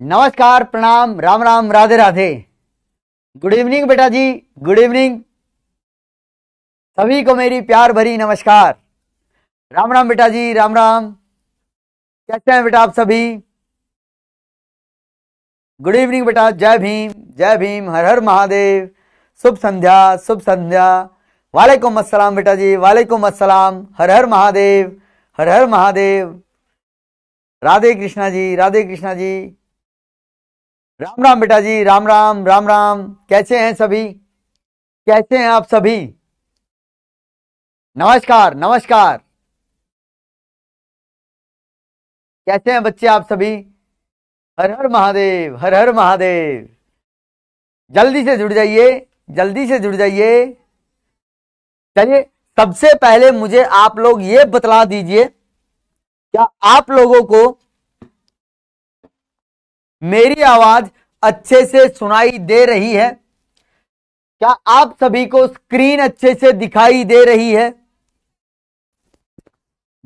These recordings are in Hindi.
नमस्कार, प्रणाम, राम राम, राधे राधे। गुड इवनिंग बेटा जी, गुड इवनिंग। सभी को मेरी प्यार भरी नमस्कार। राम राम बेटा जी, राम राम। कैसे हैं बेटा आप सभी? गुड इवनिंग बेटा। जय भीम, जय भीम, हर हर महादेव। शुभ संध्या, शुभ संध्या। वालेकुम अस्सलाम बेटा जी, वालेकुम अस्सलाम। हर हर महादेव, हर हर महादेव। राधे कृष्णा जी, राधे कृष्णा जी। राम राम बेटा जी, राम राम, राम राम। कैसे हैं सभी? कैसे हैं आप सभी? नमस्कार, नमस्कार। कैसे हैं बच्चे आप सभी? हर हर महादेव, हर हर महादेव। जल्दी से जुड़ जाइए, जल्दी से जुड़ जाइए। चलिए, सबसे पहले मुझे आप लोग ये बतला दीजिए, क्या आप लोगों को मेरी आवाज अच्छे से सुनाई दे रही है? क्या आप सभी को स्क्रीन अच्छे से दिखाई दे रही है?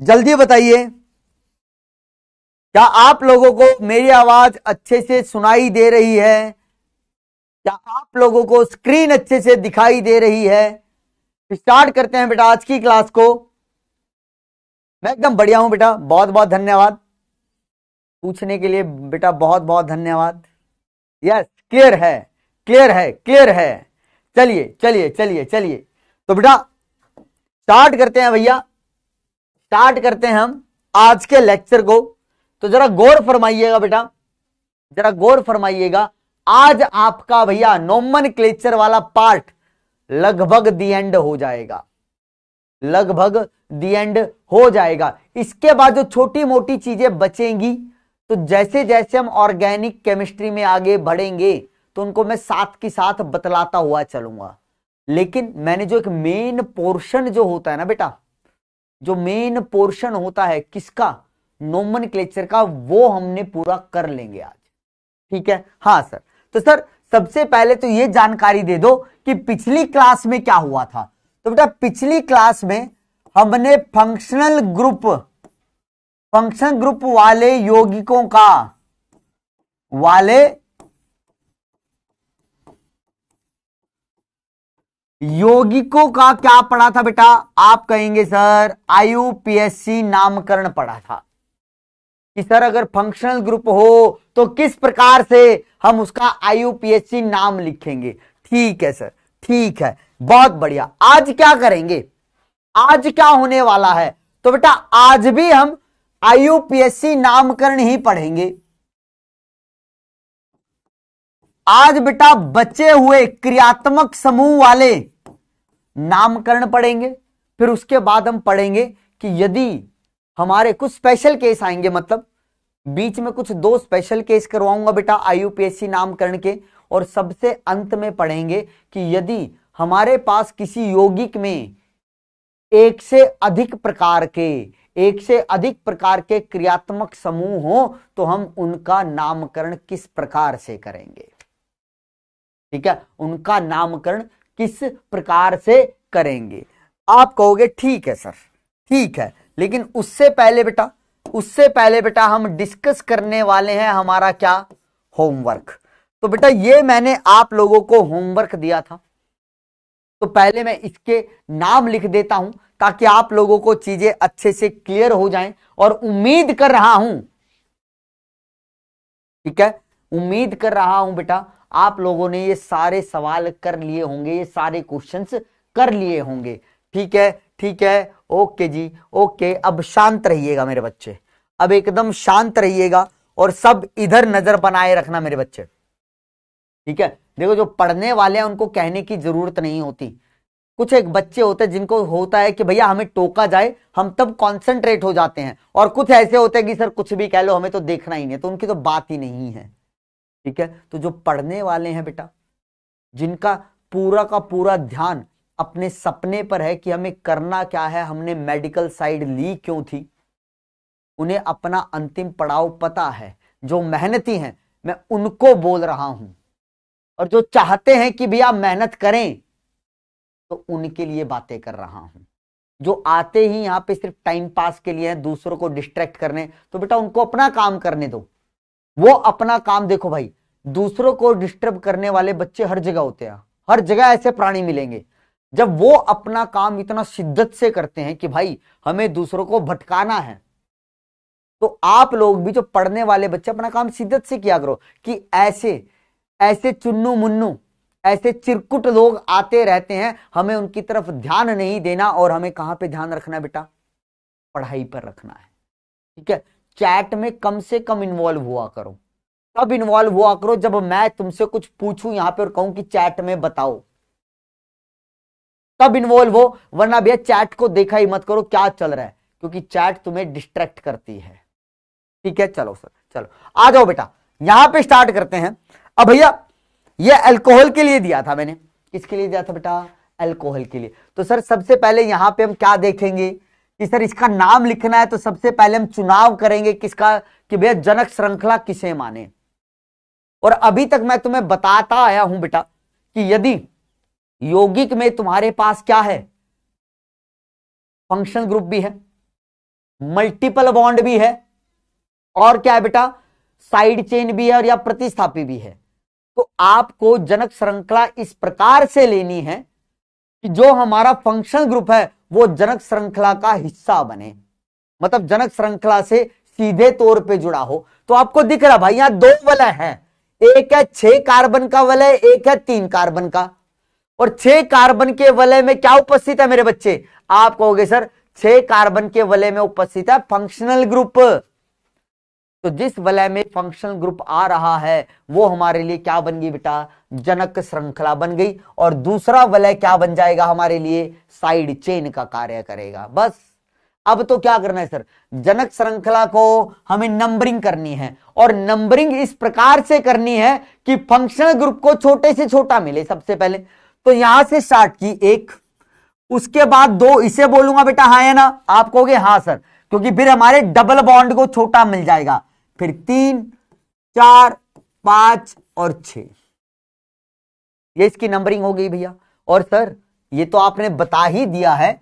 जल्दी बताइए। क्या आप लोगों को मेरी आवाज अच्छे से सुनाई दे रही है? क्या आप लोगों को स्क्रीन अच्छे से दिखाई दे रही है? स्टार्ट करते हैं बेटा आज की क्लास को। मैं एकदम बढ़िया हूं बेटा, बहुत बहुत धन्यवाद पूछने के लिए बेटा, बहुत बहुत धन्यवाद। यस, क्लियर है, क्लियर है, क्लियर है। चलिए चलिए चलिए चलिए, तो बेटा स्टार्ट करते हैं भैया, स्टार्ट करते हैं हम आज के लेक्चर को। तो जरा गौर फरमाइएगा बेटा, जरा गौर फरमाइएगा। आज आपका भैया नोमेनक्लेचर वाला पार्ट लगभग दी एंड हो जाएगा, लगभग दी एंड हो जाएगा। इसके बाद जो छोटी मोटी चीजें बचेंगी, तो जैसे जैसे हम ऑर्गेनिक केमिस्ट्री में आगे बढ़ेंगे तो उनको मैं साथ की साथ बतलाता हुआ चलूंगा। लेकिन मैंने जो एक मेन पोर्शन जो होता है ना बेटा, जो मेन पोर्शन होता है किसका, नोमेनक्लेचर का, वो हमने पूरा कर लेंगे आज। ठीक है? हाँ सर। तो सर सबसे पहले तो ये जानकारी दे दो कि पिछली क्लास में क्या हुआ था। तो बेटा पिछली क्लास में हमने फंक्शनल ग्रुप वाले यौगिकों का, वाले यौगिकों का क्या पढ़ा था बेटा? आप कहेंगे सर आईयूपीएसी नामकरण पढ़ा था कि सर अगर फंक्शनल ग्रुप हो तो किस प्रकार से हम उसका आईयूपीएसी नाम लिखेंगे। ठीक है सर, ठीक है, बहुत बढ़िया। आज क्या करेंगे, आज क्या होने वाला है? तो बेटा आज भी हम आईयूपीएसी नामकरण ही पढ़ेंगे। आज बेटा बचे हुए क्रियात्मक समूह वाले नामकरण पढ़ेंगे। फिर उसके बाद हम पढ़ेंगे कि यदि हमारे कुछ स्पेशल केस आएंगे, मतलब बीच में कुछ दो स्पेशल केस करवाऊंगा बेटा आईयूपीएसी नामकरण के। और सबसे अंत में पढ़ेंगे कि यदि हमारे पास किसी यौगिक में एक से अधिक प्रकार के क्रियात्मक समूह हो तो हम उनका नामकरण किस प्रकार से करेंगे। ठीक है, उनका नामकरण किस प्रकार से करेंगे। आप कहोगे ठीक है सर, ठीक है, लेकिन उससे पहले बेटा हम डिस्कस करने वाले हैं हमारा क्या, होमवर्क। तो बेटा ये मैंने आप लोगों को होमवर्क दिया था, तो पहले मैं इसके नाम लिख देता हूं ताकि आप लोगों को चीजें अच्छे से क्लियर हो जाएं। और उम्मीद कर रहा हूं, ठीक है, उम्मीद कर रहा हूं बेटा आप लोगों ने ये सारे सवाल कर लिए होंगे, ये सारे क्वेश्चंस कर लिए होंगे। ठीक है, ठीक है, ओके जी, ओके। अब शांत रहिएगा मेरे बच्चे, अब एकदम शांत रहिएगा और सब इधर नजर बनाए रखना मेरे बच्चे। ठीक है, देखो जो पढ़ने वाले हैं उनको कहने की जरूरत नहीं होती। कुछ एक बच्चे होते हैं जिनको होता है कि भैया हमें टोका जाए, हम तब कॉन्सेंट्रेट हो जाते हैं। और कुछ ऐसे होते हैं कि सर कुछ भी कह लो, हमें तो देखना ही नहीं, तो उनकी तो बात ही नहीं है। ठीक है, तो जो पढ़ने वाले हैं बेटा, जिनका पूरा का पूरा ध्यान अपने सपने पर है कि हमें करना क्या है, हमने मेडिकल साइड ली क्यों थी, उन्हें अपना अंतिम पड़ाव पता है, जो मेहनती हैं मैं उनको बोल रहा हूं। और जो चाहते हैं कि भैया मेहनत करें, तो उनके लिए बातें कर रहा हूं। जो आते ही यहां पे सिर्फ टाइम पास के लिए हैं, दूसरों को डिस्ट्रैक्ट करने, तो बेटा उनको अपना काम करने दो। वो अपना काम, देखो भाई, दूसरों को डिस्टर्ब करने वाले बच्चे हर जगह होते हैं, हर जगह ऐसे प्राणी मिलेंगे। जब वो अपना काम इतना शिद्दत से करते हैं कि भाई हमें दूसरों को भटकाना है, तो आप लोग भी जो पढ़ने वाले बच्चे अपना काम शिद्दत से किया करो कि ऐसे ऐसे चुन्नू मुन्नू, ऐसे चिरकुट लोग आते रहते हैं, हमें उनकी तरफ ध्यान नहीं देना। और हमें कहां पे ध्यान रखना है बेटा? पढ़ाई पर रखना है, ठीक है। चैट में कम से कम इन्वॉल्व हुआ करो। तब इन्वॉल्व हुआ करो जब मैं तुमसे कुछ पूछूं यहां पे और कहूं कि चैट में बताओ, तब इन्वॉल्व हो। वरना भैया चैट को देखा ही मत करो क्या चल रहा है, क्योंकि चैट तुम्हें डिस्ट्रैक्ट करती है, ठीक है। चलो सर, चलो आ जाओ बेटा, यहां पे स्टार्ट करते हैं। अब भैया ये अल्कोहल के लिए दिया था मैंने, किसके लिए दिया था बेटा? अल्कोहल के लिए। तो सर सबसे पहले यहां पे हम क्या देखेंगे कि सर इसका नाम लिखना है, तो सबसे पहले हम चुनाव करेंगे किसका, कि भैया जनक श्रृंखला किसे माने। और अभी तक मैं तुम्हें बताता आया हूं बेटा कि यदि यौगिक में तुम्हारे पास क्या है, फंक्शनल ग्रुप भी है, मल्टीपल बॉन्ड भी है, और क्या है बेटा, साइड चेन भी है, और या प्रतिस्थापी भी है, तो आपको जनक श्रृंखला इस प्रकार से लेनी है कि जो हमारा फंक्शनल ग्रुप है वो जनक श्रृंखला का हिस्सा बने, मतलब जनक श्रृंखला से सीधे तौर पे जुड़ा हो। तो आपको दिख रहा भाई यहां दो वलय हैं, एक है 6 कार्बन का वलय, एक है 3 कार्बन का। और 6 कार्बन के वलय में क्या उपस्थित है मेरे बच्चे? आप कहोगे सर 6 कार्बन के वलय में उपस्थित है फंक्शनल ग्रुप। तो जिस वलय में फंक्शनल ग्रुप आ रहा है वो हमारे लिए क्या बन गई बेटा? जनक श्रृंखला बन गई। और दूसरा वलय क्या बन जाएगा हमारे लिए? साइड चेन का कार्य करेगा। बस अब तो क्या करना है सर, जनक श्रृंखला को हमें नंबरिंग करनी है, और नंबरिंग इस प्रकार से करनी है कि फंक्शनल ग्रुप को छोटे से छोटा मिले। सबसे पहले तो यहां से स्टार्ट की 1, उसके बाद 2, इसे बोलूंगा बेटा हाँ है ना? आप कहोगे हाँ सर, क्योंकि फिर हमारे डबल बॉन्ड को छोटा मिल जाएगा। फिर 3, 4, 5 और 6, ये इसकी नंबरिंग हो गई भैया। और सर ये तो आपने बता ही दिया है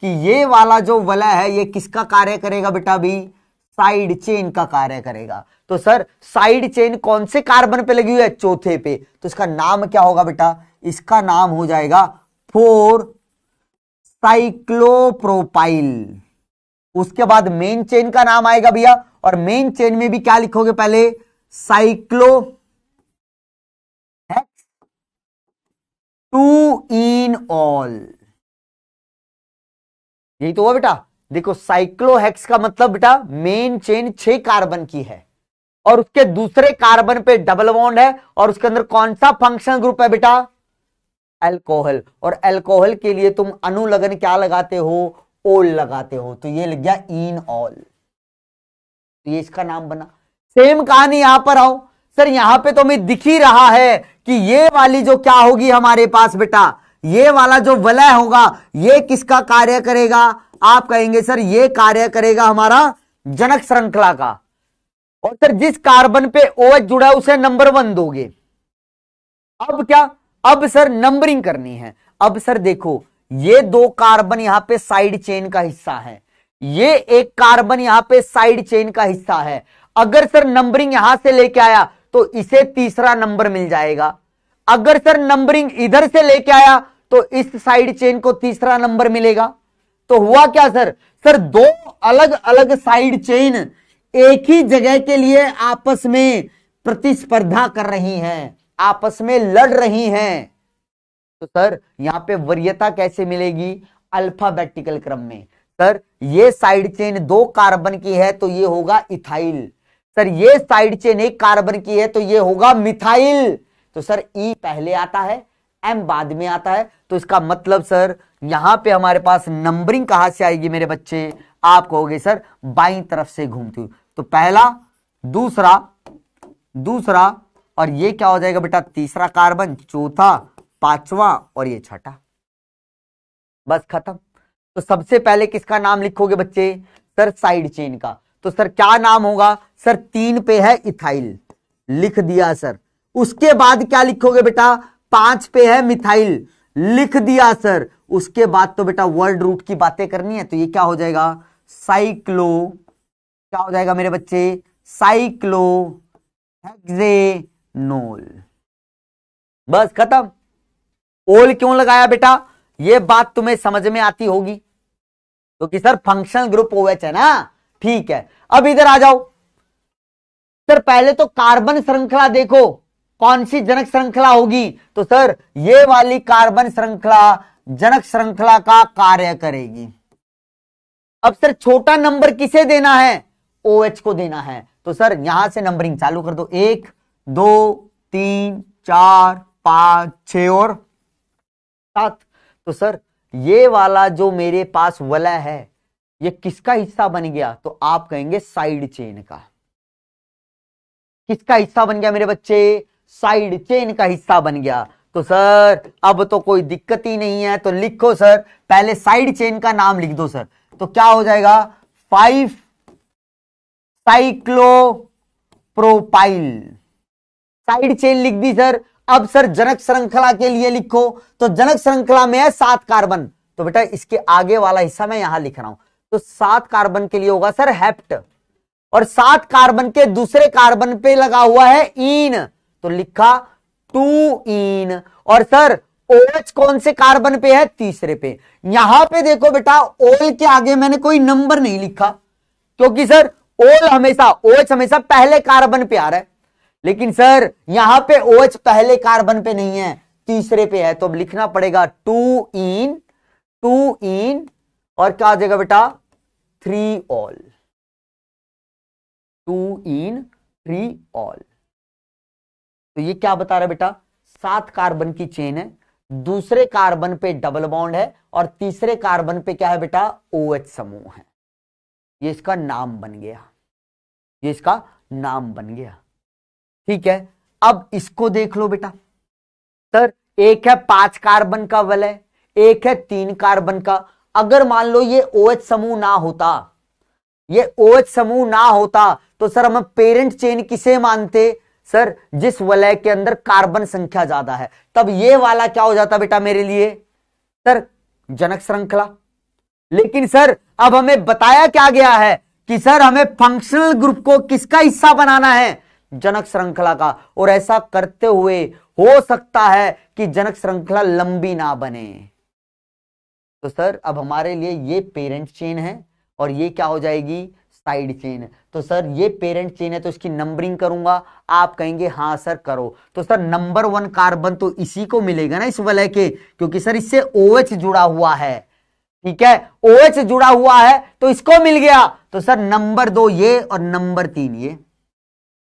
कि ये वाला जो वलय है ये किसका कार्य करेगा बेटा? भी साइड चेन का कार्य करेगा। तो सर साइड चेन कौन से कार्बन पे लगी हुई है? चौथे पे। तो इसका नाम क्या होगा बेटा? इसका नाम हो जाएगा 4 साइक्लोप्रोपाइल। उसके बाद मेन चेन का नाम आएगा भैया, और मेन चेन में भी क्या लिखोगे पहले? Cyclo 2 in all. यही तो हुआ बेटा। देखो साइक्लोहेक्स का मतलब बेटा मेन चेन 6 कार्बन की है, और उसके दूसरे कार्बन पे डबल बॉन्ड है, और उसके अंदर कौन सा फंक्शनल ग्रुप है बेटा? अल्कोहल। और अल्कोहल के लिए तुम अनुलग्न क्या लगाते हो? ओल लगाते हो। तो ये लग गया इन ऑल, तो ये इसका नाम बना। सेम कहानी यहां पर आओ सर, यहां पे तो हमें दिख ही रहा है कि ये वाली जो क्या होगी हमारे पास बेटा, ये वाला जो वलय होगा ये किसका कार्य करेगा? आप कहेंगे सर ये कार्य करेगा हमारा जनक श्रृंखला का। और सर जिस कार्बन पे OH जुड़ा है उसे नंबर 1 दोगे। अब क्या? अब सर नंबरिंग करनी है। अब सर देखो ये 2 कार्बन यहां पे साइड चेन का हिस्सा है, ये 1 कार्बन यहां पे साइड चेन का हिस्सा है। अगर सर नंबरिंग यहां से लेके आया तो इसे तीसरा नंबर मिल जाएगा। अगर सर नंबरिंग इधर से लेके आया तो इस साइड चेन को तीसरा नंबर मिलेगा। तो हुआ क्या सर? सर 2 अलग अलग साइड चेन एक ही जगह के लिए आपस में प्रतिस्पर्धा कर रही हैं, आपस में लड़ रही हैं। तो सर यहां पे वरीयता कैसे मिलेगी? अल्फाबेटिकल क्रम में। सर ये साइड चेन 2 कार्बन की है तो ये होगा इथाइल। सर ये साइड चेन 1 कार्बन की है तो ये होगा मिथाइल। तो सर ई पहले आता है, एम बाद में आता है। तो इसका मतलब सर यहां पे हमारे पास नंबरिंग कहां से आएगी मेरे बच्चे? आप कहोगे सर बाईं तरफ से घूमती हुई। तो पहला, दूसरा और ये क्या हो जाएगा बेटा? तीसरा कार्बन, चौथा, 5वां और ये छठा। बस खत्म। तो सबसे पहले किसका नाम लिखोगे बच्चे? सर साइड चेन का। तो सर क्या नाम होगा? सर 3 पे है इथाइल, लिख दिया सर। उसके बाद क्या लिखोगे बेटा? 5 पे है मिथाइल, लिख दिया सर। उसके बाद तो बेटा वर्ड रूट की बातें करनी है, तो ये क्या हो जाएगा? साइक्लो, क्या हो जाएगा मेरे बच्चे? साइक्लो हेक्सेनोल। बस खत्म। ओल क्यों लगाया बेटा, ये बात तुम्हें समझ में आती होगी, क्योंकि सर फंक्शनल ग्रुप OH है ना। ठीक है, अब इधर आ जाओ सर। पहले तो कार्बन श्रृंखला देखो, कौन सी जनक श्रृंखला होगी, तो सर ये वाली कार्बन श्रृंखला जनक श्रृंखला का कार्य करेगी। अब सर छोटा नंबर किसे देना है, OH को देना है। तो सर यहां से नंबरिंग चालू कर दो, 1 2 3 4 5 6 और 7। तो सर ये वाला जो मेरे पास वलय है ये किसका हिस्सा बन गया, तो आप कहेंगे साइड चेन का। किसका हिस्सा बन गया मेरे बच्चे, साइड चेन का हिस्सा बन गया। तो सर अब तो कोई दिक्कत ही नहीं है, तो लिखो सर, पहले साइड चेन का नाम लिख दो सर। तो क्या हो जाएगा, 5 साइक्लोप्रोपाइल। साइड चेन लिख दी सर। अब सर जनक श्रृंखला के लिए लिखो, तो जनक श्रृंखला में है 7 कार्बन, तो बेटा इसके आगे वाला हिस्सा मैं यहां लिख रहा हूं। तो 7 कार्बन के लिए होगा सर हेप्ट, और 7 कार्बन के दूसरे कार्बन पे लगा हुआ है ईन, तो लिखा 2 ईन। और सर OH कौन से कार्बन पे है, तीसरे पे। यहां पे देखो बेटा, ओल के आगे मैंने कोई नंबर नहीं लिखा, क्योंकि सर OH हमेशा पहले कार्बन पे आ रहा है, लेकिन सर यहां पे OH पहले कार्बन पे नहीं है, तीसरे पे है। तो अब लिखना पड़ेगा 2 इन और क्या आ जाएगा बेटा, 3 ऑल। 2 इन 3 ऑल। तो ये क्या बता रहा है बेटा, 7 कार्बन की चेन है, दूसरे कार्बन पे डबल बॉन्ड है, और तीसरे कार्बन पे क्या है बेटा, OH समूह है। ये इसका नाम बन गया, ये इसका नाम बन गया। ठीक है, अब इसको देख लो बेटा। सर एक है 5 कार्बन का वलय, एक है 3 कार्बन का। अगर मान लो ये OH समूह ना होता, ये OH समूह ना होता, तो सर हम पेरेंट चेन किसे मानते, सर जिस वलय के अंदर कार्बन संख्या ज्यादा है। तब ये वाला क्या हो जाता बेटा मेरे लिए, सर जनक श्रृंखला। लेकिन सर अब हमें बताया क्या गया है कि सर हमें फंक्शनल ग्रुप को किसका हिस्सा बनाना है, जनक श्रृंखला का। और ऐसा करते हुए हो सकता है कि जनक श्रृंखला लंबी ना बने। तो सर अब हमारे लिए ये पेरेंट चेन है, और ये क्या हो जाएगी, साइड चेन। तो सर ये पेरेंट चेन है, तो इसकी नंबरिंग करूंगा, आप कहेंगे हाँ सर करो। तो सर नंबर 1 कार्बन तो इसी को मिलेगा ना इस वलय के, क्योंकि सर इससे OH जुड़ा हुआ है। ठीक है, OH जुड़ा हुआ है तो इसको मिल गया। तो सर नंबर 2 ये, और नंबर 3 ये,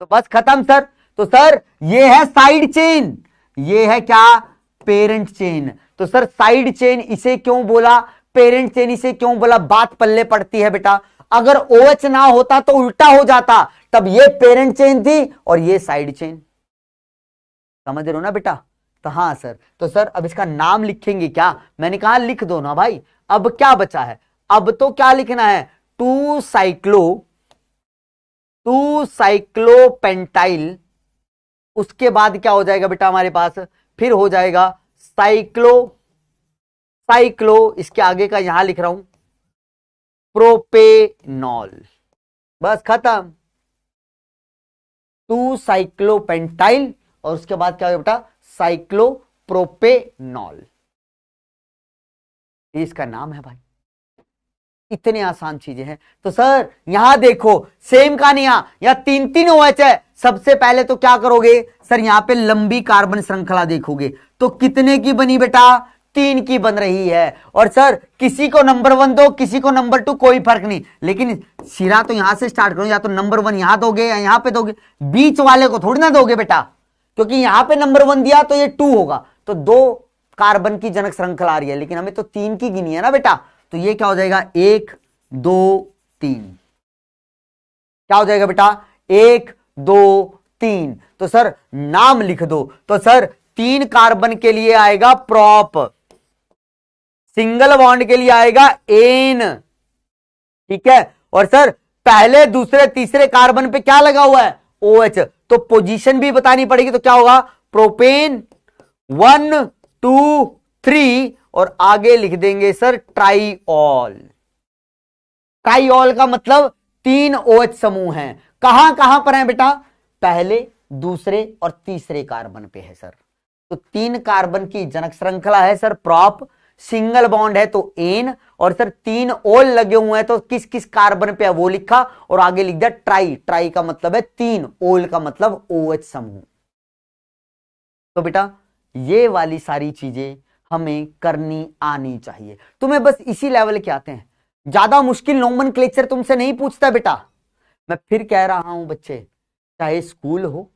तो बस खत्म सर। तो सर ये है साइड चेन, ये है क्या, पेरेंट चेन। तो सर साइड चेन इसे क्यों बोला, पेरेंट चेन इसे क्यों बोला, बात पल्ले पड़ती है बेटा। अगर OH ना होता तो उल्टा हो जाता, तब ये पेरेंट चेन थी और ये साइड चेन। समझ रहे हो ना बेटा। तो हाँ सर, तो सर अब इसका नाम लिखेंगे क्या, मैंने कहा लिख दो ना भाई। अब क्या बचा है, अब तो क्या लिखना है, 2 साइक्लोपेंटाइल। उसके बाद क्या हो जाएगा बेटा हमारे पास, फिर हो जाएगा साइक्लो, इसके आगे का यहां लिख रहा हूं प्रोपेनॉल। बस खत्म, 2 साइक्लोपेंटाइल, और उसके बाद क्या होगा बेटा, साइक्लोप्रोपेनॉल। इसका नाम है भाई। इतनी आसान चीजें हैं। तो सर यहां देखो सेम कहानी, यहां 3 OH है। सबसे पहले तो क्या करोगे सर, यहां पे लंबी कार्बन श्रृंखला देखोगे, तो कितने की बनी बेटा, 3 की बन रही है। और सर किसी को नंबर 1 दो, किसी को नंबर 2, कोई फर्क नहीं, लेकिन सिरा तो यहां से स्टार्ट करो, या तो नंबर 1 यहां दोगे या यहां पे दोगे, बीच वाले को थोड़ी ना दोगे बेटा, क्योंकि यहां पे नंबर 1 दिया तो ये 2 होगा। तो 2 कार्बन की जनक श्रृंखला आ रही है, लेकिन हमें तो 3 की गिनी है ना बेटा। तो ये क्या हो जाएगा, 1 2 3। क्या हो जाएगा बेटा, 1 2 3। तो सर नाम लिख दो। तो सर 3 कार्बन के लिए आएगा प्रॉप, सिंगल बॉन्ड के लिए आएगा एन। ठीक है, और सर पहले दूसरे तीसरे कार्बन पे क्या लगा हुआ है, OH, तो पोजीशन भी बतानी पड़ेगी। तो क्या होगा, प्रोपेन 1 2 3, और आगे लिख देंगे सर ट्राईऑल। ट्राईऑल का मतलब 3 OH समूह हैं। कहां कहां पर हैं बेटा, पहले दूसरे और तीसरे कार्बन पे है सर। तो 3 कार्बन की जनक श्रृंखला है सर प्रॉप, सिंगल बॉन्ड है तो एन, और सर 3 ओल लगे हुए हैं तो किस किस कार्बन पे है वो लिखा, और आगे लिख दिया ट्राई। ट्राई का मतलब है 3, ओल का मतलब OH समूह। तो बेटा ये वाली सारी चीजें हमें करनी आनी चाहिए। तुम्हें बस इसी लेवल के आते हैं, ज्यादा मुश्किल नोमेनक्लेचर तुमसे नहीं पूछता बेटा। मैं फिर कह रहा हूं बच्चे, चाहे स्कूल हो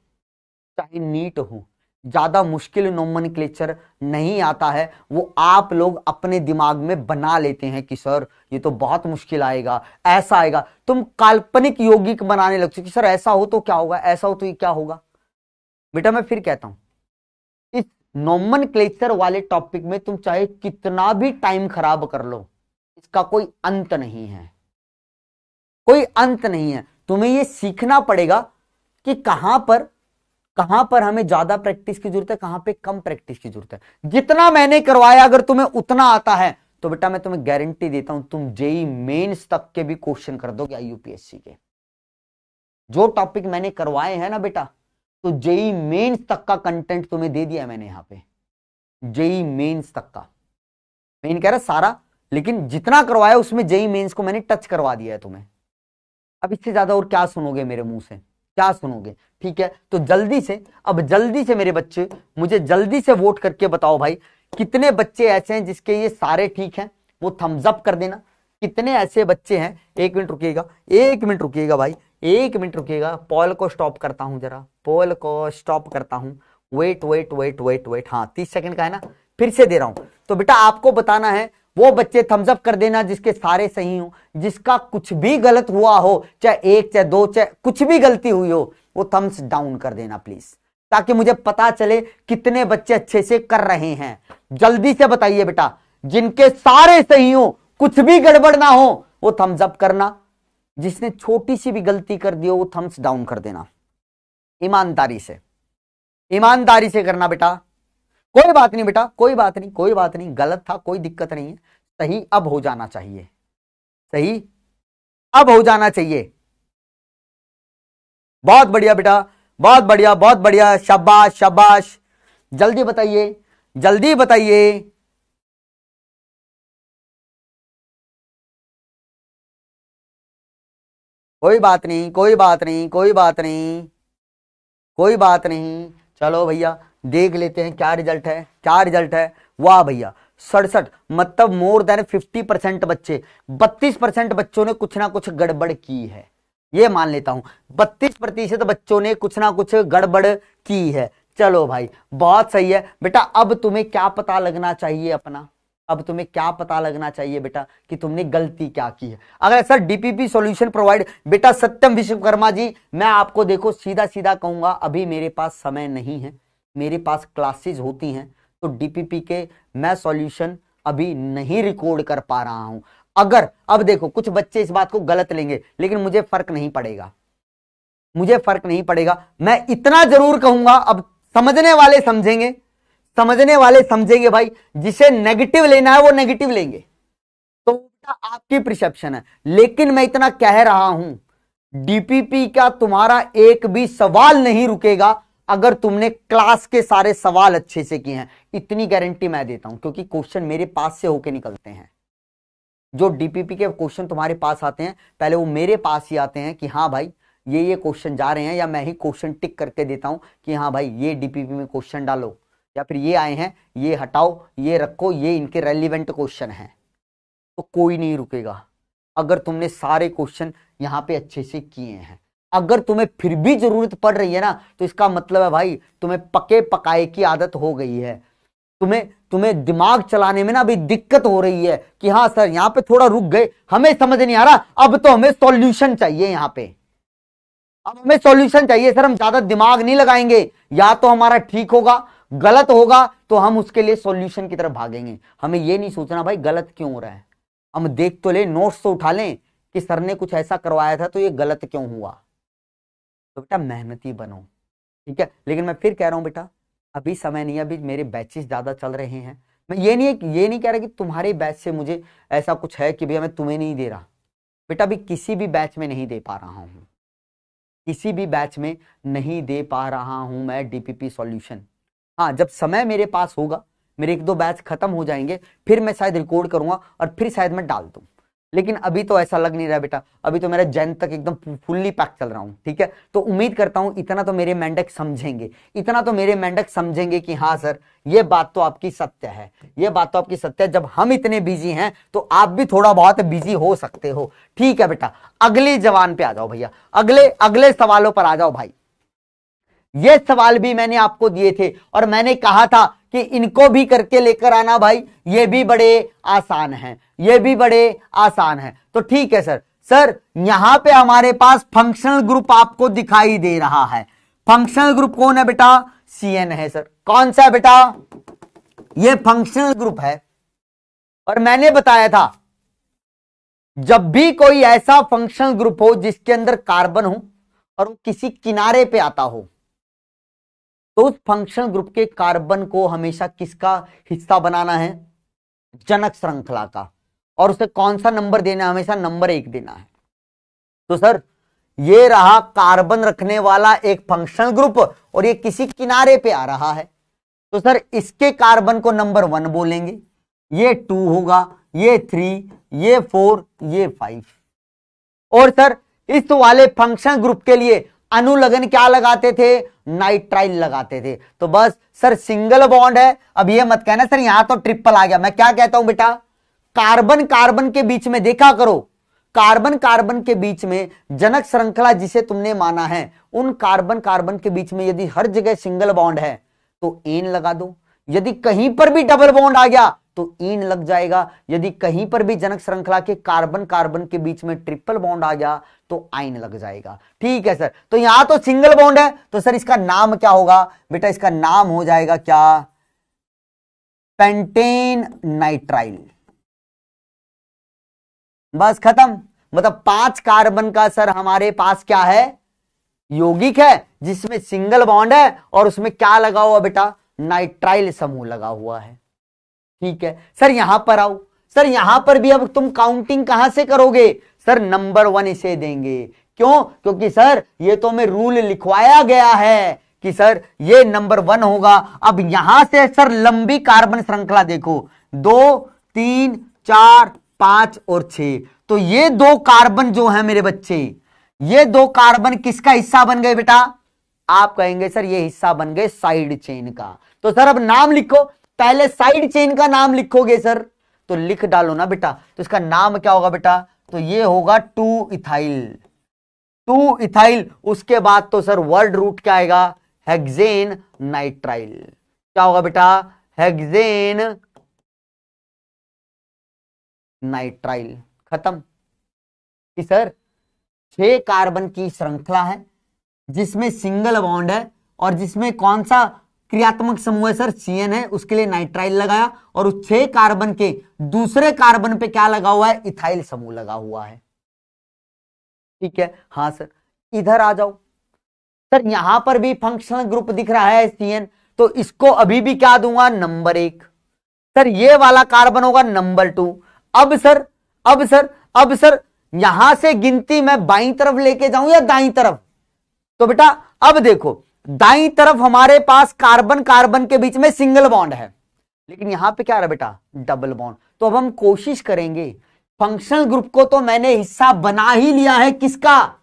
चाहे नीट हो, ज्यादा मुश्किल नोमेनक्लेचर नहीं आता है। वो आप लोग अपने दिमाग में बना लेते हैं कि सर ये तो बहुत मुश्किल आएगा, ऐसा आएगा। तुम काल्पनिक यौगिक बनाने लगते हो कि सर ऐसा हो तो क्या होगा, ऐसा हो तो ये क्या होगा। बेटा मैं फिर कहता हूं, इस नोमेनक्लेचर वाले टॉपिक में तुम चाहे कितना भी टाइम खराब कर लो, इसका कोई अंत नहीं है, कोई अंत नहीं है। तुम्हें ये सीखना पड़ेगा कि कहां पर हमें ज्यादा प्रैक्टिस की जरूरत है, कहां पे कम प्रैक्टिस की जरूरत है। जितना मैंने करवाया अगर तुम्हें उतना आता है तो बेटा मैं तुम्हें गारंटी देता हूं तुम जेई मेंस तक के भी क्वेश्चन कर दोगे यूपीएससी के। जो टॉपिक मैंने करवाए हैं ना बेटा, तो जेई मेंस तक का कंटेंट तुम्हें दे दिया मैंने यहां पे, जेई मेंस तक का। मैं नहीं कह रहा सारा, लेकिन जितना करवाया उसमें जेई मेंस को मैंने टच करवा दिया है तुम्हें। अब इससे ज्यादा और क्या सुनोगे मेरे मुंह से, क्या सुनोगे। ठीक है, तो जल्दी से, अब जल्दी से मेरे बच्चे मुझे जल्दी से वोट करके बताओ भाई, कितने बच्चे ऐसे हैं जिसके ये सारे ठीक हैं, वो थम्स अप कर देना। कितने ऐसे बच्चे हैं, 1 मिनट रुकिएगा, 1 मिनट रुकिएगा भाई, 1 मिनट रुकिएगा। पॉल को स्टॉप करता हूं जरा, पॉल को स्टॉप करता हूं। Wait wait wait wait wait, हाँ 30 सेकंड का है ना, फिर से दे रहा हूं। तो बेटा आपको बताना है, वो बच्चे थम्स अप कर देना जिसके सारे सही हो, जिसका कुछ भी गलत हुआ हो, चाहे 1 चाहे 2 चाहे कुछ भी गलती हुई हो, वो थम्स डाउन कर देना प्लीज, ताकि मुझे पता चले कितने बच्चे अच्छे से कर रहे हैं। जल्दी से बताइए बेटा, जिनके सारे सही हो, कुछ भी गड़बड़ ना हो, वो थम्स अप करना। जिसने छोटी सी भी गलती कर दी हो वो थम्स डाउन कर देना। ईमानदारी से, ईमानदारी से करना बेटा। कोई बात नहीं बेटा, कोई बात नहीं, कोई बात नहीं, गलत था कोई दिक्कत नहीं है, सही अब हो जाना चाहिए, सही अब हो जाना चाहिए। बहुत बढ़िया बेटा, बहुत बढ़िया, बहुत बढ़िया, शाबाश शाबाश। जल्दी बताइए, जल्दी बताइए। कोई बात नहीं, कोई बात नहीं, कोई बात नहीं, कोई बात नहीं। चलो भैया देख लेते हैं क्या रिजल्ट है, क्या रिजल्ट है। वाह भैया 67, मतलब मोर देन 50% बच्चे, 32% बच्चों ने कुछ ना कुछ गड़बड़ की है, ये मान लेता हूं। 32% बच्चों ने कुछ ना कुछ गड़बड़ की है। चलो भाई बहुत सही है बेटा। अब तुम्हें क्या पता लगना चाहिए अपना, अब तुम्हें क्या पता लगना चाहिए बेटा कि तुमने गलती क्या की है। अगर सर डीपीपी सॉल्यूशन प्रोवाइड, बेटा सत्यम विश्वकर्मा जी, मैं आपको देखो सीधा सीधा कहूंगा, अभी मेरे पास समय नहीं है, मेरे पास क्लासेस होती हैं, तो डीपीपी के मैं सॉल्यूशन अभी नहीं रिकॉर्ड कर पा रहा हूं। अगर अब देखो कुछ बच्चे इस बात को गलत लेंगे, लेकिन मुझे फर्क नहीं पड़ेगा, मुझे फर्क नहीं पड़ेगा। मैं इतना जरूर कहूंगा, अब समझने वाले समझेंगे, समझने वाले समझेंगे भाई, जिसे नेगेटिव लेना है वो नेगेटिव लेंगे, तो आपकी परसेप्शन है। लेकिन मैं इतना कह रहा हूं, डीपीपी का तुम्हारा एक भी सवाल नहीं रुकेगा अगर तुमने क्लास के सारे सवाल अच्छे से किए हैं, इतनी गारंटी मैं देता हूं, क्योंकि क्वेश्चन मेरे पास से होके निकलते हैं। जो डीपीपी के क्वेश्चन तुम्हारे पास आते हैं, पहले वो मेरे पास ही आते हैं कि हाँ भाई ये क्वेश्चन जा रहे हैं, या मैं ही क्वेश्चन टिक करके देता हूं कि हाँ भाई ये डीपीपी में क्वेश्चन डालो, या फिर ये आए हैं ये हटाओ ये रखो, ये इनके रेलिवेंट क्वेश्चन हैं। तो कोई नहीं रुकेगा अगर तुमने सारे क्वेश्चन यहां पे अच्छे से किए हैं। अगर तुम्हें फिर भी जरूरत पड़ रही है ना, तो इसका मतलब है भाई तुम्हें पके पकाए की आदत हो गई है, तुम्हें तुम्हें दिमाग चलाने में ना अभी दिक्कत हो रही है कि हाँ सर यहां पे थोड़ा रुक गए, हमें समझ नहीं आ रहा, अब तो हमें सॉल्यूशन चाहिए यहां पे, अब हमें सॉल्यूशन चाहिए सर, हम ज्यादा दिमाग नहीं लगाएंगे, या तो हमारा ठीक होगा, गलत होगा तो हम उसके लिए सॉल्यूशन की तरफ भागेंगे। हमें ये नहीं सोचना भाई गलत क्यों हो रहा है, हम देख तो ले, नोट्स तो उठा लें कि सर ने कुछ ऐसा करवाया था तो ये गलत क्यों हुआ। तो बेटा मेहनती बनो, ठीक है। लेकिन मैं फिर कह रहा हूं बेटा, अभी समय नहीं है, अभी मेरे बैचेस ज्यादा चल रहे हैं। मैं ये नहीं कह रहा कि तुम्हारे बैच से मुझे ऐसा कुछ है कि भैया मैं तुम्हें नहीं दे रहा, बेटा अभी किसी भी बैच में नहीं दे पा रहा हूं। किसी भी बैच में नहीं दे पा रहा हूं मैं डीपीपी सॉल्यूशन। हाँ, जब समय मेरे पास होगा, मेरे 1-2 बैच खत्म हो जाएंगे, फिर मैं शायद रिकॉर्ड करूंगा और फिर शायद मैं डाल दूं। लेकिन अभी तो ऐसा लग नहीं रहा बेटा, अभी तो मेरा जैन तक एकदम फुल्ली पैक चल रहा हूं। ठीक है, तो उम्मीद करता हूं इतना तो मेरे मेंढक समझेंगे, इतना तो मेरे मेंढक समझेंगे कि हाँ सर ये बात तो आपकी सत्य है, ये बात तो आपकी सत्य है। जब हम इतने बिजी हैं तो आप भी थोड़ा बहुत बिजी हो सकते हो। ठीक है बेटा, अगली जवान पे आ जाओ भैया, अगले अगले सवालों पर आ जाओ भाई। ये सवाल भी मैंने आपको दिए थे और मैंने कहा था कि इनको भी करके लेकर आना भाई, ये भी बड़े आसान हैं, ये भी बड़े आसान हैं। तो ठीक है सर। सर यहां पे हमारे पास फंक्शनल ग्रुप आपको दिखाई दे रहा है। फंक्शनल ग्रुप कौन है बेटा? CN है सर। कौन सा है बेटा? ये फंक्शनल ग्रुप है। और मैंने बताया था जब भी कोई ऐसा फंक्शनल ग्रुप हो जिसके अंदर कार्बन हो और वो किसी किनारे पे आता हो, तो उस फंक्शनल ग्रुप के कार्बन को हमेशा किसका हिस्सा बनाना है? जनक श्रृंखला का। और उसे कौन सा नंबर देना है? हमेशा नंबर 1 देना है। तो सर ये रहा कार्बन रखने वाला एक फंक्शनल ग्रुप और ये किसी किनारे पे आ रहा है, तो सर इसके कार्बन को नंबर 1 बोलेंगे, ये 2 होगा, ये 3, ये 4, ये 5। और सर इस वाले फंक्शनल ग्रुप के लिए अनुलग्न क्या लगाते थे? नाइट्राइल लगाते थे। तो बस सर सिंगल बॉन्ड है। अब ये मत कहना सर यहां तो ट्रिपल आ गया। मैं क्या कहता हूं बेटा, कार्बन कार्बन के बीच में देखा करो, कार्बन कार्बन के बीच में जनक श्रृंखला जिसे तुमने माना है, उन कार्बन कार्बन के बीच में यदि हर जगह सिंगल बॉन्ड है तो एन लगा दो। यदि कहीं पर भी डबल बॉन्ड आ गया तो इन लग जाएगा। यदि कहीं पर भी जनक श्रृंखला के कार्बन कार्बन के बीच में ट्रिपल बॉन्ड आ गया तो आइन लग जाएगा। ठीक है सर। तो यहां तो सिंगल बॉन्ड है, तो सर इसका नाम क्या होगा बेटा? इसका नाम हो जाएगा क्या? Pentane nitrile. बस खत्म। मतलब 5 कार्बन का सर हमारे पास क्या है? यौगिक है जिसमें सिंगल बॉन्ड है और उसमें क्या लगा हुआ बेटा? नाइट्राइल समूह लगा हुआ है। ठीक है सर। यहां पर आओ सर, यहां पर भी अब तुम काउंटिंग कहां से करोगे? सर नंबर 1 इसे देंगे। क्यों? क्योंकि सर ये तो हमें रूल लिखवाया गया है कि सर ये नंबर 1 होगा। अब यहां से सर लंबी कार्बन श्रृंखला देखो, 2, 3, 4, 5 और 6। तो ये 2 कार्बन जो है मेरे बच्चे, ये 2 कार्बन किसका हिस्सा बन गए बेटा? आप कहेंगे सर ये हिस्सा बन गए साइड चेन का। तो सर अब नाम लिखो, पहले साइड चेन का नाम लिखोगे सर, तो लिख डालो ना बेटा। तो इसका नाम क्या होगा बेटा? तो ये होगा 2 इथाइल। 2 इथाइल। उसके बाद तो सर वर्ड रूट क्या आएगा? Hexane nitrile. क्या होगा बेटा? Hexane nitrile. खत्म। कि सर 6 कार्बन की श्रृंखला है जिसमें सिंगल बॉन्ड है और जिसमें कौन सा क्रियात्मक समूह है? सर CN है। उसके लिए नाइट्राइल लगाया और उस 6 कार्बन के दूसरे कार्बन पे क्या लगा हुआ है? इथाइल समूह लगा हुआ है। ठीक है। हाँ सर। इधर आ जाओ सर, यहां पर भी फंक्शनल ग्रुप दिख रहा है CN, तो इसको अभी भी क्या दूंगा? नंबर 1। सर ये वाला कार्बन होगा नंबर 2। अब सर यहां से गिनती मैं बाईं तरफ लेके जाऊं या दाईं तरफ? तो बेटा अब देखो, दाईं तरफ हमारे पास कार्बन कार्बन के बीच में सिंगल बॉन्ड है, लेकिन यहां पे क्या रहा बेटा? Double bond. तो अब हम कोशिश करेंगे, फंक्शनल ग्रुप को तो मैंने हिस्सा बना ही लिया है, किसका?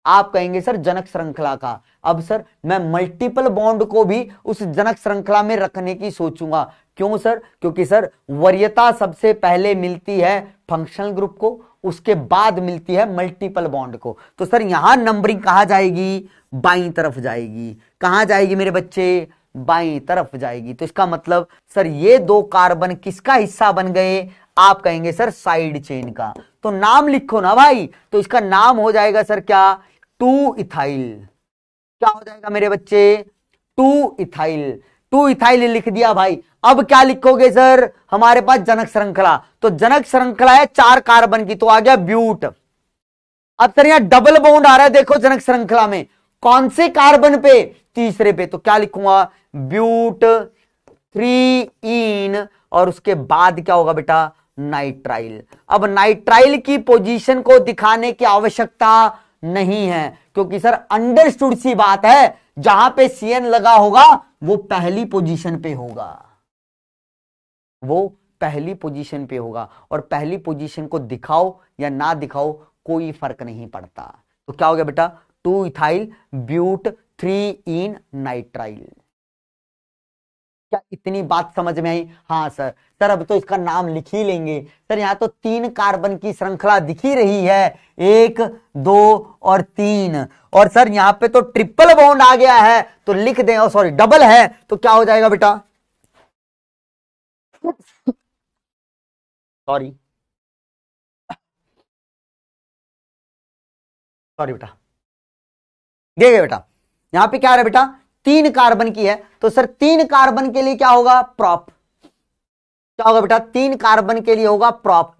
आप कहेंगे सर जनक श्रृंखला का। अब सर मैं मल्टीपल बॉन्ड को भी उस जनक श्रृंखला में रखने की सोचूंगा। क्यों सर? क्योंकि सर वरीयता सबसे पहले मिलती है फंक्शनल ग्रुप को, उसके बाद मिलती है मल्टीपल बॉन्ड को। तो सर यहां नंबरिंग कहां जाएगी? बाईं तरफ जाएगी। कहां जाएगी मेरे बच्चे? बाईं तरफ जाएगी। तो इसका मतलब सर ये 2 कार्बन किसका हिस्सा बन गए? आप कहेंगे सर साइड चेन का। तो नाम लिखो ना भाई। तो इसका नाम हो जाएगा सर क्या? 2 इथाइल। क्या हो जाएगा मेरे बच्चे? 2 इथाइल। 2 इथाइल लिख दिया भाई। अब क्या लिखोगे सर? हमारे पास जनक श्रृंखला, तो जनक श्रृंखला है 4 कार्बन की, तो आ गया ब्यूट। अब सर यहां डबल बॉन्ड आ रहा है, देखो जनक श्रृंखला में कौन से कार्बन पे? तीसरे पे। तो क्या लिखूंगा? ब्यूट 3 इन, और उसके बाद क्या होगा बेटा? नाइट्राइल। अब नाइट्राइल की पोजीशन को दिखाने की आवश्यकता नहीं है, क्योंकि सर अंडरस्टूड सी बात है, जहां पे CN लगा होगा वो पहली पोजीशन पे होगा, वो पहली पोजीशन पे होगा, और पहली पोजीशन को दिखाओ या ना दिखाओ कोई फर्क नहीं पड़ता। तो क्या हो गया बेटा, 2 इथाइल ब्यूट 3 इन नाइट्राइल। क्या इतनी बात समझ में आई? हाँ सर। सर अब तो इसका नाम लिख ही लेंगे सर, यहां तो 3 कार्बन की श्रृंखला दिख ही रही है, 1 2 और 3, और सर यहां पे तो ट्रिपल बॉन्ड आ गया है, तो लिख दें, सॉरी डबल है, तो क्या हो जाएगा बेटा, सॉरी सॉरी बेटा, देखिए बेटा यहां पे क्या है बेटा, 3 कार्बन की है, तो सर 3 कार्बन के लिए क्या होगा, प्रॉप। क्या होगा बेटा, 3 कार्बन के लिए होगा प्रॉप।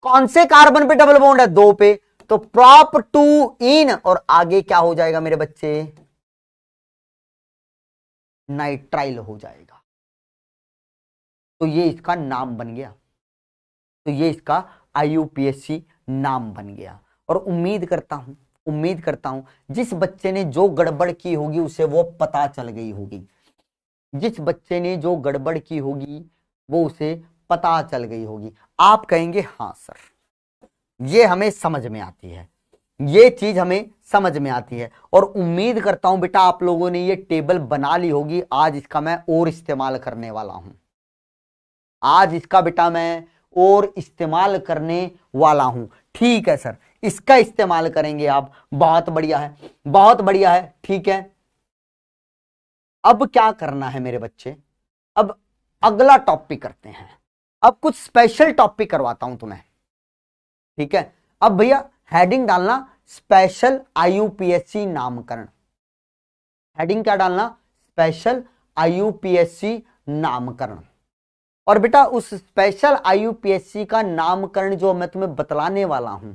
कौन से कार्बन पे डबल बॉन्ड है, 2 पे, तो प्रॉप 2 इन, और आगे क्या हो जाएगा मेरे बच्चे, नाइट्राइल हो जाएगा। तो ये इसका नाम बन गया, तो ये इसका IUPAC नाम बन गया। और उम्मीद करता हूं जिस बच्चे ने जो गड़बड़ की होगी उसे वो पता चल गई होगी, जिस बच्चे ने जो गड़बड़ की होगी वो उसे पता चल गई होगी। आप कहेंगे हाँ सर ये हमें समझ में आती है, ये चीज हमें समझ में आती है, और उम्मीद करता हूं बेटा आप लोगों ने ये टेबल बना ली होगी। आज इसका मैं और इस्तेमाल करने वाला हूं, आज इसका बेटा मैं और इस्तेमाल करने वाला हूं। ठीक है सर, इसका इस्तेमाल करेंगे आप, बहुत बढ़िया है, बहुत बढ़िया है, ठीक है। अब क्या करना है मेरे बच्चे, अब अगला टॉपिक करते हैं, अब कुछ स्पेशल टॉपिक करवाता हूं तुम्हें, ठीक है। अब भैया हेडिंग डालना स्पेशल IUPAC नामकरण, हेडिंग क्या डालना, स्पेशल IUPAC नामकरण। और बेटा उस स्पेशल IUPAC का नामकरण जो मैं तुम्हें बतलाने वाला हूं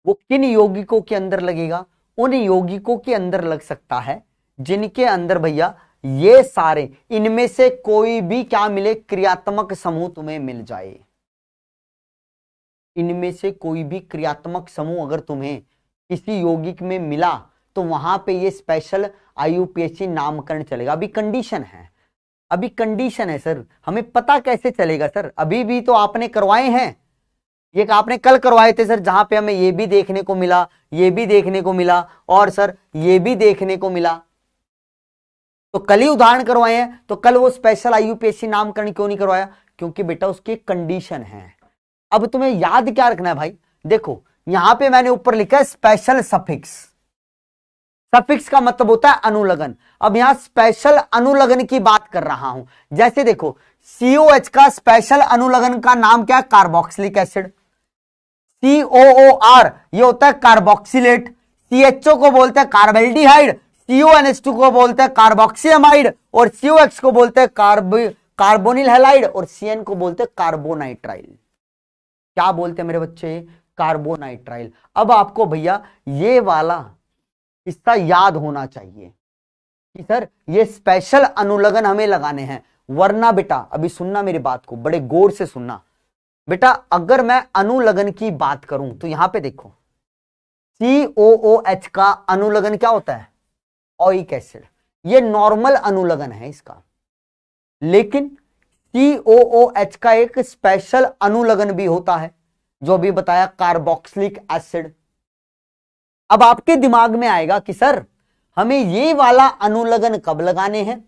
वो किन यौगिकों के अंदर लगेगा, उन यौगिकों के अंदर लग सकता है जिनके अंदर भैया ये सारे, इनमें से कोई भी क्या मिले, क्रियात्मक समूह तुम्हें मिल जाए, इनमें से कोई भी क्रियात्मक समूह अगर तुम्हें किसी यौगिक में मिला तो वहां पे ये स्पेशल IUPAC नामकरण चलेगा। अभी कंडीशन है, अभी कंडीशन है सर, हमें पता कैसे चलेगा सर, अभी भी तो आपने करवाए हैं, ये आपने कल करवाए थे सर, जहां पे हमें ये भी देखने को मिला, ये भी देखने को मिला, और सर ये भी देखने को मिला, तो कल ही उदाहरण करवाए हैं, तो कल वो स्पेशल IUPAC नामकरण क्यों नहीं करवाया, क्योंकि बेटा उसकी कंडीशन है। अब तुम्हें याद क्या रखना है भाई, देखो यहां पे मैंने ऊपर लिखा है स्पेशल सफिक्स, सफिक्स का मतलब होता है अनुलग्न। अब यहां स्पेशल अनुलग्न की बात कर रहा हूं, जैसे देखो COH का स्पेशल अनुलग्न का नाम क्या है, कार्बोक्सिलिक एसिड। COOR ये होता है कार्बोक्सिलेट, CHO को बोलते हैं कार्बेल्डिहाइड, CONH2 को बोलते हैं कार्बोक्सीअमाइड, और COX को बोलते हैं कार्बोनिल हैलाइड, और CN को बोलते हैं कार्बोनाइट्राइल। क्या बोलते हैं मेरे बच्चे, कार्बोनाइट्राइल। अब आपको भैया ये वाला इसका याद होना चाहिए कि सर ये स्पेशल अनुलग्न हमें लगाने हैं, वरना बेटा अभी सुनना मेरी बात को, बड़े गौर से सुनना बेटा, अगर मैं अनुलग्न की बात करूं तो यहां पे देखो COOH का अनुलग्न क्या होता है, ओइक एसिड, ये नॉर्मल अनुलग्न है इसका, लेकिन COOH का एक स्पेशल अनुलग्न भी होता है जो भी बताया, कार्बोक्सिलिक एसिड। अब आपके दिमाग में आएगा कि सर हमें ये वाला अनुलग्न कब लगाने हैं,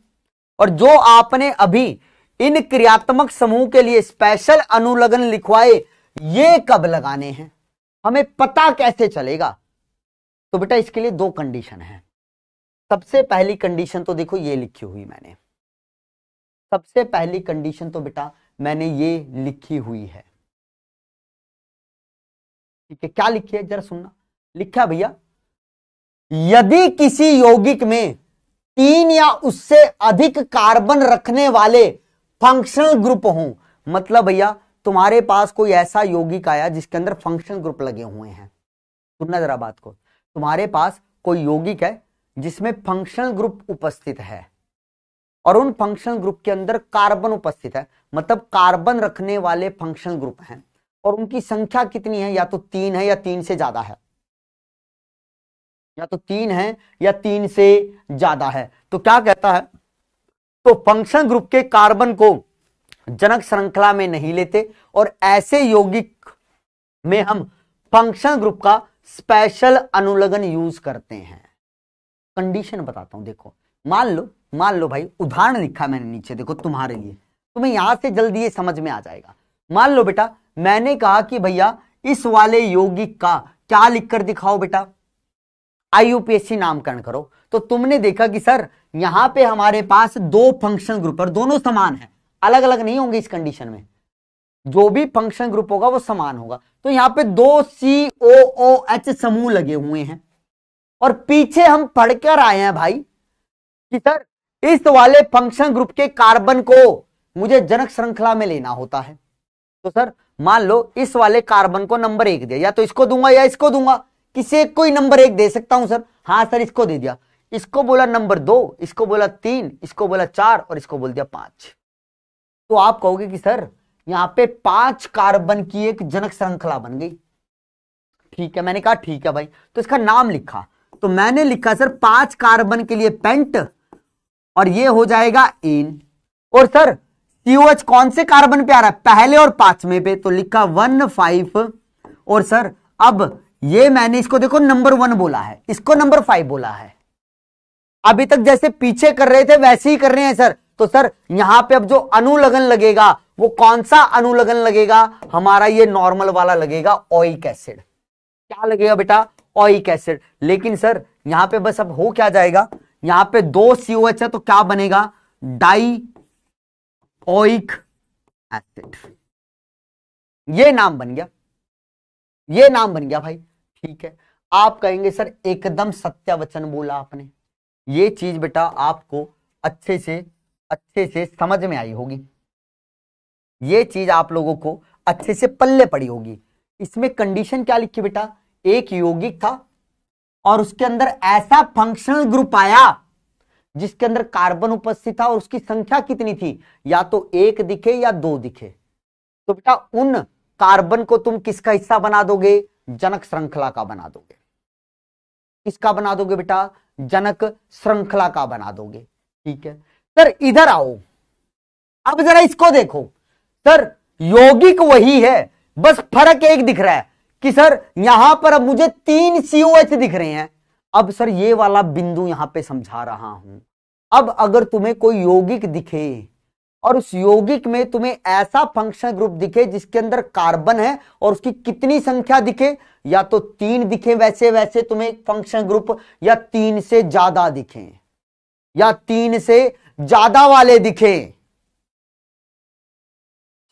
और जो आपने अभी इन क्रियात्मक समूह के लिए स्पेशल अनुलग्न लिखवाए ये कब लगाने हैं, हमें पता कैसे चलेगा। तो बेटा इसके लिए 2 कंडीशन है। सबसे पहली कंडीशन तो देखो ये लिखी हुई मैंने, सबसे पहली कंडीशन तो बेटा मैंने ये लिखी हुई है, ठीक है। क्या लिखी है जरा सुनना, लिखा भैया, यदि किसी यौगिक में 3 या उससे अधिक कार्बन रखने वाले फंक्शनल ग्रुप हों, मतलब भैया तुम्हारे पास कोई ऐसा यौगिक आया जिसके अंदर फंक्शनल ग्रुप लगे हुए हैं, सुनना जरा बात को, तुम्हारे पास कोई यौगिक है जिसमें फंक्शनल ग्रुप उपस्थित है और उन फंक्शनल ग्रुप के अंदर कार्बन उपस्थित है, मतलब कार्बन रखने वाले फंक्शनल ग्रुप हैं और उनकी संख्या कितनी है, या तो 3 है या 3 से ज्यादा है, या तो 3 है या 3 से ज्यादा है। तो क्या कहता है, तो फंक्शन ग्रुप के कार्बन को जनक श्रृंखला में नहीं लेते और ऐसे यौगिक में हम फंक्शन ग्रुप का स्पेशल अनुलग्न यूज करते हैं। कंडीशन बताता हूं, देखो मान लो भाई, उदाहरण लिखा मैंने नीचे, देखो तुम्हारे लिए, तुम्हें यहां से जल्दी ये समझ में आ जाएगा। मान लो बेटा, मैंने कहा कि भैया इस वाले यौगिक का क्या लिखकर दिखाओ बेटा, आईयूपीएसी नामकरण करो। तो तुमने देखा कि सर यहां पे हमारे पास 2 फंक्शन ग्रुप और दोनों समान है, अलग अलग नहीं होंगे। इस कंडीशन में जो भी फंक्शन ग्रुप होगा वो समान होगा। तो यहां पे 2 COOH समूह लगे हुए हैं और पीछे हम पढ़कर आए हैं भाई कि सर इस वाले फंक्शन ग्रुप के कार्बन को मुझे जनक श्रृंखला में लेना होता है। तो सर मान लो इस वाले कार्बन को नंबर 1 दिया, या तो इसको दूंगा या इसको दूंगा, किसी एक को ही नंबर 1 दे सकता हूं सर। हाँ सर, इसको दे दिया, इसको बोला नंबर 2, इसको बोला 3, इसको बोला 4 और इसको बोल दिया 5। तो आप कहोगे कि सर यहां पे 5 कार्बन की एक जनक श्रृंखला बन गई। ठीक है, मैंने कहा ठीक है भाई, तो इसका नाम लिखा। तो मैंने लिखा सर 5 कार्बन के लिए पेंट और ये हो जाएगा एन। और सर COH कौन से कार्बन पे आ रहा है, पहले और 5वें पे, तो लिखा 1 5। और सर अब ये मैंने इसको देखो नंबर 1 बोला है, इसको नंबर 5 बोला है। अभी तक जैसे पीछे कर रहे थे वैसे ही कर रहे हैं सर। तो सर यहां पे अब जो अनुलग्न लगेगा वो कौन सा अनुलग्न लगेगा, हमारा ये नॉर्मल वाला लगेगा, ओइक एसिड। क्या लगेगा बेटा, ओइक एसिड। लेकिन सर यहां पे बस अब हो क्या जाएगा, यहां पे 2 COH है तो क्या बनेगा, डाई ओइक एसिड। ये नाम बन गया, ये नाम बन गया भाई। ठीक है, आप कहेंगे सर एकदम सत्य वचन बोला आपने। ये चीज बेटा आपको अच्छे से समझ में आई होगी, ये चीज आप लोगों को अच्छे से पल्ले पड़ी होगी। इसमें कंडीशन क्या लिखी बेटा, एक यौगिक था और उसके अंदर ऐसा फंक्शनल ग्रुप आया जिसके अंदर कार्बन उपस्थित था और उसकी संख्या कितनी थी, या तो 1 दिखे या 2 दिखे। तो बेटा उन कार्बन को तुम किसका हिस्सा बना दोगे, जनक श्रृंखला का बना दोगे। किसका बना दोगे बेटा, जनक श्रृंखला का बना दोगे। ठीक है सर, इधर आओ, अब जरा इसको देखो। सर यौगिक वही है, बस फर्क एक दिख रहा है कि सर यहां पर अब मुझे 3 COH दिख रहे हैं। अब सर ये वाला बिंदु यहां पे समझा रहा हूं। अब अगर तुम्हें कोई यौगिक दिखे और उस यौगिक में तुम्हें ऐसा फंक्शन ग्रुप दिखे जिसके अंदर कार्बन है और उसकी कितनी संख्या दिखे, या तो 3 दिखे वैसे तुम्हें फंक्शन ग्रुप, या 3 से ज्यादा दिखे, या 3 से ज्यादा वाले दिखे।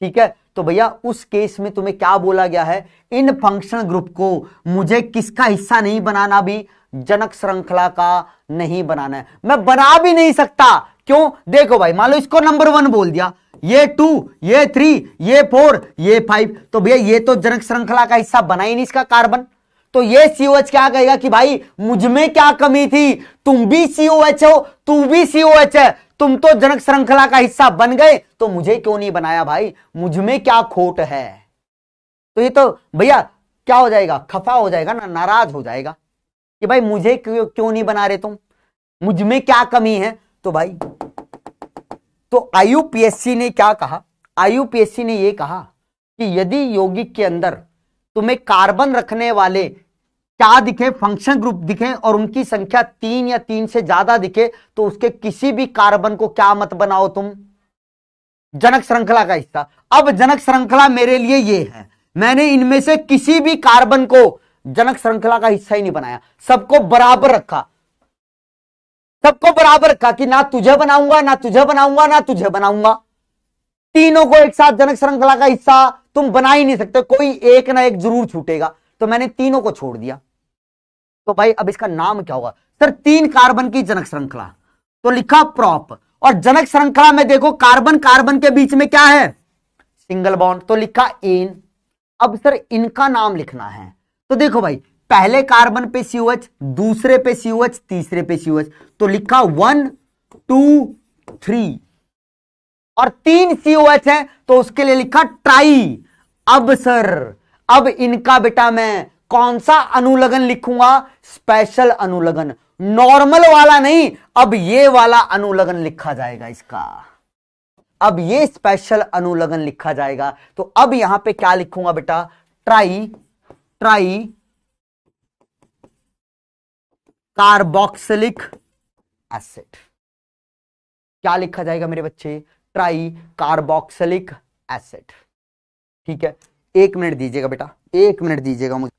ठीक है, तो भैया उस केस में तुम्हें क्या बोला गया है, इन फंक्शन ग्रुप को मुझे किसका हिस्सा नहीं बनाना, भी जनक श्रृंखला का नहीं बनाना है। मैं बना भी नहीं सकता, क्यों, देखो भाई मान लो इसको नंबर 1 बोल दिया, ये 2, ये 3, ये 4, ये 5, तो भैया ये तो जनक श्रृंखला का हिस्सा बना ही नहीं इसका कार्बन। तो ये COH क्या कहेगा कि भाई मुझ में क्या कमी थी, तुम भी COH हो, तू भी COH है, तुम तो जनक श्रृंखला का हिस्सा बन गए, तो मुझे क्यों नहीं बनाया भाई, मुझ में क्या खोट है। तो ये तो भैया क्या हो जाएगा, खफा हो जाएगा ना, नाराज हो जाएगा कि भाई मुझे क्यों नहीं बना रहे तुम, मुझ में क्या कमी है। तो भाई तो आईयूपीएससी ने क्या कहा, आईयूपीएससी ने यह कहा कि यदि यौगिक के अंदर तुम्हें कार्बन रखने वाले क्या दिखे, फंक्शन ग्रुप दिखे और उनकी संख्या 3 या 3 से ज्यादा दिखे, तो उसके किसी भी कार्बन को क्या मत बनाओ तुम, जनक श्रृंखला का हिस्सा। अब जनक श्रृंखला मेरे लिए ये है, मैंने इनमें से किसी भी कार्बन को जनक श्रृंखला का हिस्सा ही नहीं बनाया, सबको बराबर रखा, सबको बराबर रखा कि ना तुझे बनाऊंगा, ना तुझे बनाऊंगा, ना तुझे बनाऊंगा। तीनों को एक साथ जनक श्रृंखला का हिस्सा तुम बना ही नहीं सकते, कोई एक ना एक जरूर छूटेगा। तो मैंने तीनों को छोड़ दिया। तो भाई अब इसका नाम क्या होगा, सर 3 कार्बन की जनक श्रृंखला, तो लिखा प्रॉप। और जनक श्रृंखला में देखो कार्बन कार्बन के बीच में क्या है, सिंगल बॉन्ड, तो लिखा एन। अब सर इनका नाम लिखना है, तो देखो भाई पहले कार्बन पे COH, दूसरे पे COH, तीसरे पे COH, तो लिखा 1 2 3 और 3 COH है तो उसके लिए लिखा ट्राई। अब सर अब इनका बेटा मैं कौन सा अनुलग्न लिखूंगा? स्पेशल अनुलग्न, नॉर्मल वाला नहीं, अब ये वाला अनुलग्न लिखा जाएगा इसका, अब ये स्पेशल अनुलग्न लिखा जाएगा। तो अब यहां पे क्या लिखूंगा बेटा? Try carboxylic acid. क्या लिखा जाएगा मेरे बच्चे? Try carboxylic acid. ठीक है, 1 मिनट दीजिएगा बेटा, 1 मिनट दीजिएगा मुझे।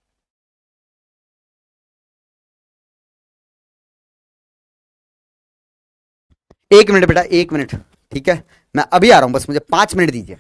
एक मिनट बेटा, 1 मिनट। ठीक है, मैं अभी आ रहा हूं, बस मुझे 5 मिनट दीजिए।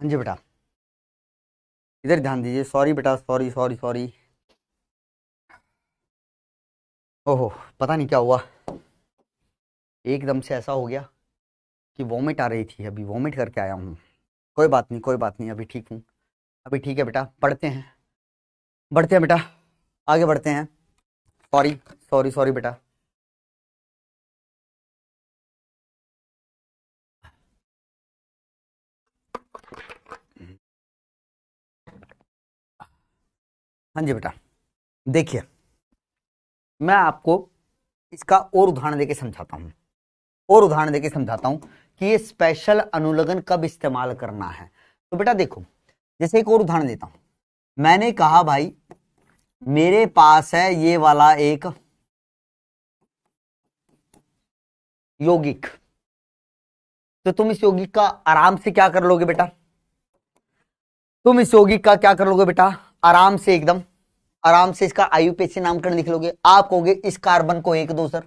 हाँ जी बेटा, इधर ध्यान दीजिए। सॉरी बेटा, सॉरी सॉरी सॉरी। ओहो, पता नहीं क्या हुआ, एकदम से ऐसा हो गया कि वॉमिट आ रही थी, अभी वॉमिट करके आया हूँ। कोई बात नहीं, कोई बात नहीं, अभी ठीक हूँ, अभी ठीक है बेटा। पढ़ते हैं, बढ़ते हैं बेटा, आगे बढ़ते हैं। सॉरी सॉरी सॉरी बेटा। हाँ जी बेटा, देखिए मैं आपको इसका और उदाहरण देके समझाता हूँ, और उदाहरण देके समझाता हूँ कि ये स्पेशल अनुलग्न कब इस्तेमाल करना है। तो बेटा देखो, जैसे एक और उदाहरण देता हूं। मैंने कहा भाई मेरे पास है ये वाला एक यौगिक, तो तुम इस यौगिक का आराम से क्या कर लोगे बेटा? तुम इस यौगिक का क्या कर लोगे बेटा? आराम से, एकदम आराम से इसका आयुपेची नामकरण लिख लोगे। आप कहोगे इस कार्बन को 1 2 सर,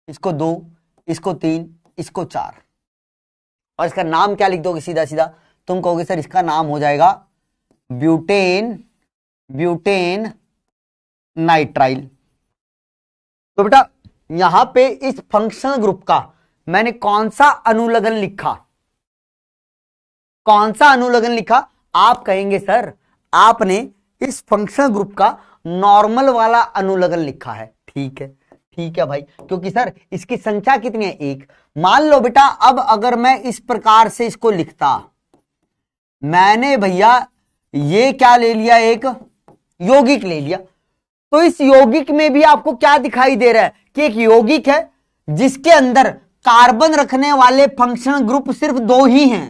इसको 2, इसको 3, इसको 4, और इसका नाम क्या लिख दोगे सीधा सीधा? तुम कहोगे सर इसका नाम हो जाएगा ब्यूटेन नाइट्राइल। तो बेटा यहां पे इस फंक्शनल ग्रुप का मैंने कौन सा अनुलग्न लिखा, कौन सा अनुलग्न लिखा? आप कहेंगे सर आपने इस फंक्शनल ग्रुप का नॉर्मल वाला अनुलग्न लिखा है। ठीक है भाई, क्योंकि सर इसकी संख्या कितनी है? 1। मान लो बेटा अब अगर मैं इस प्रकार से इसको लिखता, मैंने भैया ये क्या ले लिया, एक यौगिक ले लिया, तो इस यौगिक में भी आपको क्या दिखाई दे रहा है कि एक यौगिक है जिसके अंदर कार्बन रखने वाले फंक्शनल ग्रुप सिर्फ 2 ही हैं।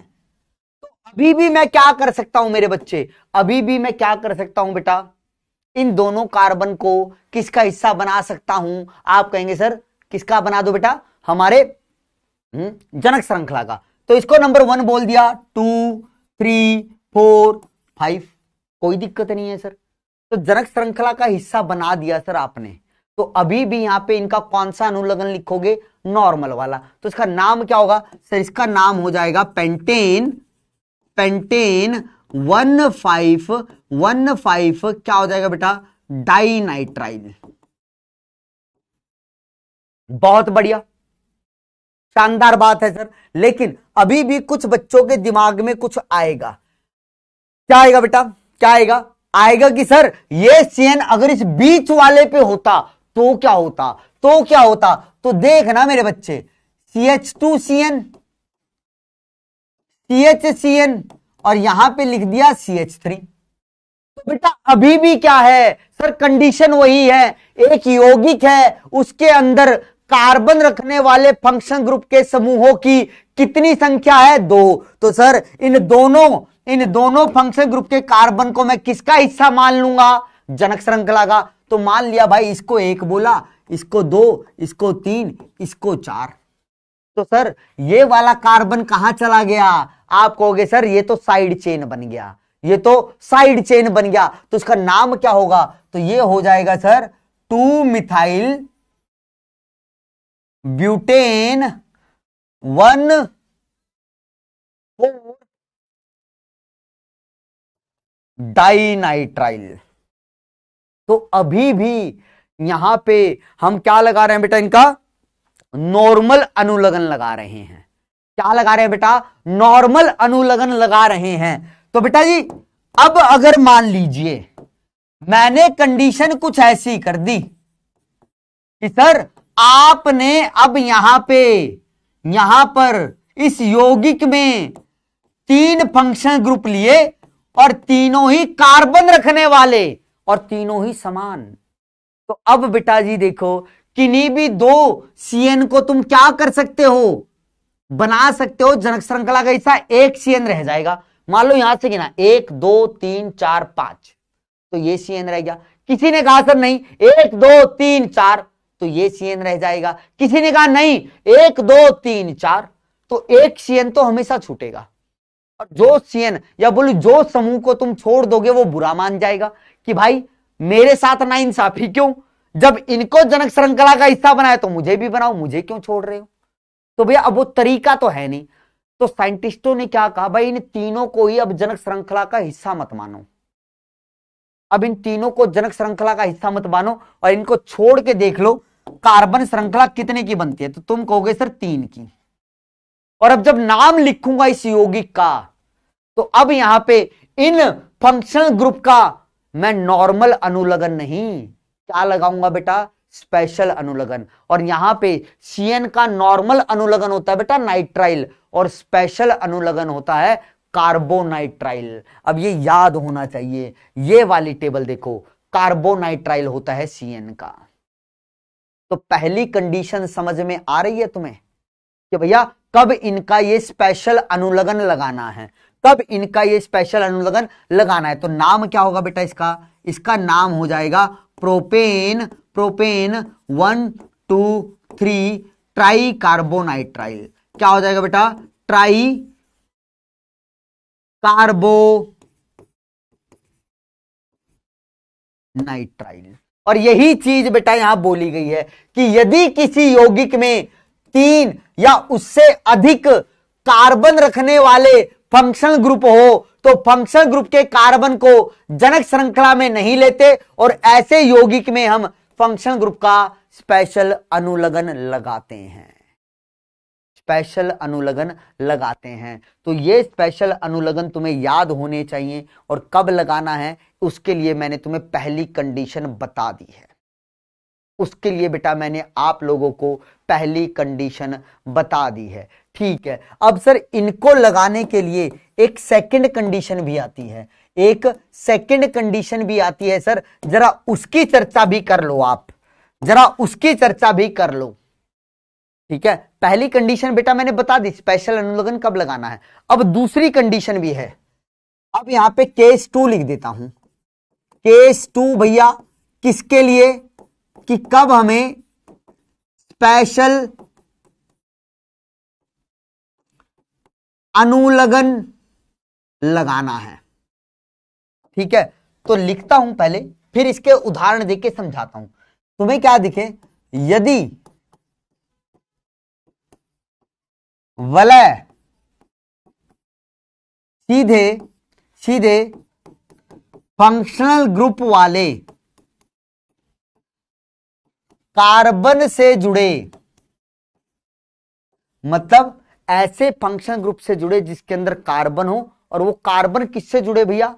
तो अभी भी मैं क्या कर सकता हूं मेरे बच्चे, अभी भी मैं क्या कर सकता हूं बेटा, इन दोनों कार्बन को किसका हिस्सा बना सकता हूं? आप कहेंगे सर किसका बना दो बेटा, हमारे जनक श्रृंखला का। तो इसको नंबर 1 बोल दिया, 2 3 4 5, कोई दिक्कत नहीं है सर। तो जनक श्रृंखला का हिस्सा बना दिया सर आपने। तो अभी भी यहां पे इनका कौन सा अनुलग्न लिखोगे? नॉर्मल वाला। तो इसका नाम क्या होगा सर? इसका नाम हो जाएगा पेंटेन 1,5 क्या हो जाएगा बेटा? डाइनाइट्राइल। बहुत बढ़िया, शानदार बात है सर। लेकिन अभी भी कुछ बच्चों के दिमाग में कुछ आएगा। क्या आएगा बेटा? क्या आएगा? आएगा कि सर ये CN अगर इस बीच वाले पे होता तो क्या होता, तो क्या होता? तो देखना मेरे बच्चे, CH2CN, CHCN और यहां पे लिख दिया CH3। तो बेटा अभी भी क्या है सर? कंडीशन वही है, एक यौगिक है उसके अंदर कार्बन रखने वाले फंक्शन ग्रुप के समूहों की कितनी संख्या है? 2। तो सर इन दोनों फंक्शन ग्रुप के कार्बन को मैं किसका हिस्सा मान लूंगा? जनक श्रृंखला का। तो मान लिया भाई, इसको 1 बोला, इसको 2, इसको 3, इसको 4। तो सर ये वाला कार्बन कहां चला गया? आप कहोगे सर ये तो साइड चेन बन गया, ये तो साइड चेन बन गया। तो इसका नाम क्या होगा? तो ये हो जाएगा सर 2 मिथाइल ब्यूटेन 1,4 डाइनाइट्राइल। तो अभी भी यहां पे हम क्या लगा रहे हैं बेटा? इनका नॉर्मल अनुलग्न लगा रहे हैं। क्या लगा रहे हैं बेटा? नॉर्मल अनुलग्न लगा रहे हैं। तो बेटा जी अब अगर मान लीजिए मैंने कंडीशन कुछ ऐसी कर दी कि सर आपने अब यहां पर इस यौगिक में 3 फंक्शन ग्रुप लिए और तीनों ही कार्बन रखने वाले और तीनों ही समान। तो अब बेटा जी देखो, किन्हीं भी 2 CN को तुम क्या कर सकते हो? बना सकते हो जनक श्रृंखला का हिस्सा। 1 CN रह जाएगा। मान लो यहां से गिना 1 2 3 4 5, तो ये CN रह गया। किसी ने कहा सर नहीं 1 2 3 4, तो ये CN रह जाएगा। किसी ने कहा नहीं 1 2 3 4, तो 1 CN तो हमेशा छूटेगा। और जो CN या बोलो जो समूह को तुम छोड़ दोगे वो बुरा मान जाएगा कि भाई मेरे साथ ना इंसाफी क्यों, जब इनको जनक श्रृंखला का हिस्सा बनाया तो मुझे भी बनाओ, मुझे क्यों छोड़ रहे हो? तो भैया अब वो तरीका तो है नहीं। तो साइंटिस्टों ने क्या कहा, भाई इन तीनों को ही अब जनक श्रृंखला का हिस्सा मत मानो। अब इन तीनों को जनक श्रृंखला का हिस्सा मत मानो और इनको छोड़ के देख लो कार्बन श्रृंखला कितने की बनती है। तो तुम कहोगे सर 3 की। और अब जब नाम लिखूंगा इस यौगिक का, तो अब यहां पे इन फंक्शनल ग्रुप का मैं नॉर्मल अनुलग्न नहीं, क्या लगाऊंगा बेटा? स्पेशल अनुलग्न। और यहां पे CN का नॉर्मल अनुलग्न होता है बेटा नाइट्राइल, और स्पेशल अनुलग्न होता है कार्बोनाइट्राइल। अब ये याद होना चाहिए, ये वाली टेबल देखो, कार्बोनाइट्राइल होता है CN का। तो पहली कंडीशन समझ में आ रही है तुम्हें कि भैया कब इनका ये स्पेशल अनुलग्न लगाना है, कब इनका ये स्पेशल अनुलग्न लगाना है। तो नाम क्या होगा बेटा इसका नाम हो जाएगा प्रोपेन 1 2 3 ट्राई कार्बोनाइट्राइल। क्या हो जाएगा बेटा? Try carbonitrile. और यही चीज बेटा यहां बोली गई है कि यदि किसी यौगिक में 3 या उससे अधिक कार्बन रखने वाले फंक्शनल ग्रुप हो तो फंक्शनल ग्रुप के कार्बन को जनक श्रृंखला में नहीं लेते और ऐसे यौगिक में हम फंक्शनल ग्रुप का स्पेशल अनुलग्न लगाते हैं, स्पेशल अनुलग्न लगाते हैं। तो ये स्पेशल अनुलग्न तुम्हें याद होने चाहिए और कब लगाना है उसके लिए मैंने तुम्हें पहली कंडीशन बता दी है, उसके लिए बेटा मैंने आप लोगों को पहली कंडीशन बता दी है। ठीक है, अब सर इनको लगाने के लिए एक सेकंड कंडीशन भी आती है, एक सेकंड कंडीशन भी आती है सर, जरा उसकी चर्चा भी कर लो, आप जरा उसकी चर्चा भी कर लो। ठीक है, पहली कंडीशन बेटा मैंने बता दी स्पेशल अनुलग्न कब लगाना है। अब दूसरी कंडीशन भी है, अब यहां पे केस 2 लिख देता हूं। केस 2 भैया किसके लिए कि कब हमें स्पेशल अनुलग्न लगाना है। ठीक है, तो लिखता हूं पहले, फिर इसके उदाहरण देके समझाता हूं। तुम्हें क्या दिखे, यदि वलय सीधे सीधे फंक्शनल ग्रुप वाले कार्बन से जुड़े, मतलब ऐसे फंक्शनल ग्रुप से जुड़े जिसके अंदर कार्बन हो, और वो कार्बन किससे जुड़े भैया,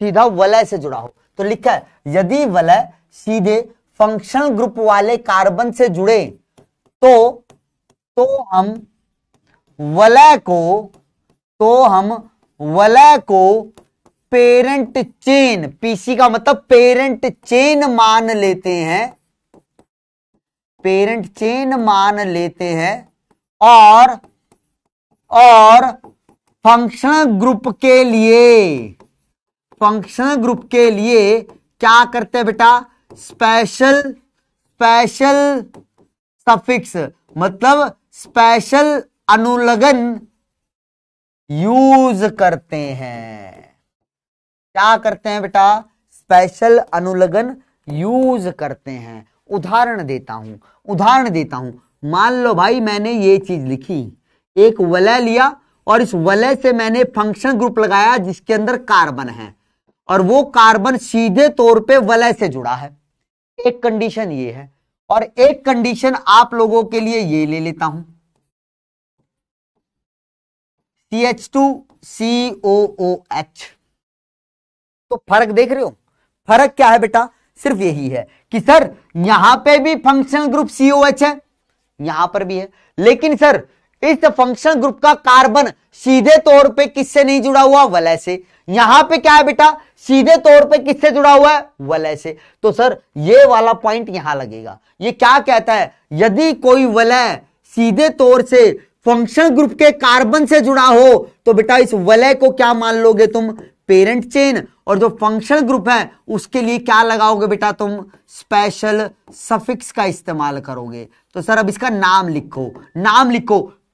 सीधा वलय से जुड़ा हो। तो लिखा है यदि वलय सीधे फंक्शनल ग्रुप वाले कार्बन से जुड़े तो हम वलय को पेरेंट चेन, पीसी का मतलब पेरेंट चेन मान लेते हैं, पेरेंट चेन मान लेते हैं और फंक्शनल ग्रुप के लिए क्या करते हैं बेटा, स्पेशल सफिक्स मतलब स्पेशल अनुलग्न यूज करते हैं। क्या करते हैं बेटा, स्पेशल अनुलग्न यूज करते हैं। उदाहरण देता हूं, मान लो भाई मैंने ये चीज लिखी, एक वलय लिया और इस वलय से मैंने फंक्शनल ग्रुप लगाया जिसके अंदर कार्बन है और वो कार्बन सीधे तौर पे वलय से जुड़ा है। एक कंडीशन ये है और एक कंडीशन आप लोगों के लिए ये ले लेता हूं, CH2COOH। तो फर्क देख रहे हो, फर्क क्या है बेटा, सिर्फ यही है कि सर यहां पे भी फंक्शनल ग्रुप COH है, यहां पर भी है, लेकिन सर इस फंक्शनल ग्रुप का कार्बन सीधे तौर पे किससे नहीं जुड़ा हुआ, वलय से। यहां पे क्या है बेटा, सीधे तौर पे किससे जुड़ा हुआ है, वलय से। तो सर ये वाला पॉइंट यहां लगेगा। ये क्या कहता है, यदि कोई वलय सीधे तौर से फंक्शनल ग्रुप के कार्बन से जुड़ा हो तो बेटा इस वलय को क्या मान लोगे तुम, पेरेंट चेन, और जो फंक्शनल ग्रुप है उसके लिए क्या लगाओगे बेटा तुम, स्पेशल सफिक्स का इस्तेमाल करोगे। तो सर अब इसका नाम लिखो,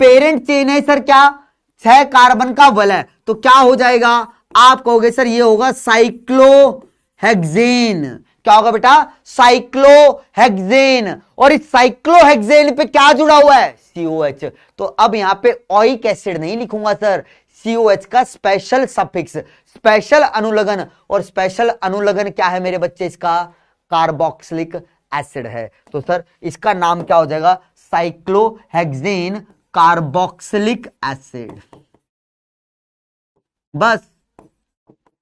पेरेंट चेन है सर क्या, 6 कार्बन का वलय, तो क्या हो जाएगा, आप कहोगे सर ये होगा साइक्लोहेक्सेन। क्या होगा बेटा, साइक्लोहेक्सेन, और इस साइक्लोहेक्सेन पे क्या जुड़ा हुआ है, COH। तो अब यहां पे ओइक एसिड नहीं लिखूंगा सर, COH का स्पेशल सफिक्स, स्पेशल अनुलग्न, और स्पेशल अनुलग्न क्या है मेरे बच्चे, इसका कार्बोक्सिलिक एसिड है। तो सर इसका नाम क्या हो जाएगा, साइक्लोहेक्सेन कार्बोक्सिलिक एसिड। बस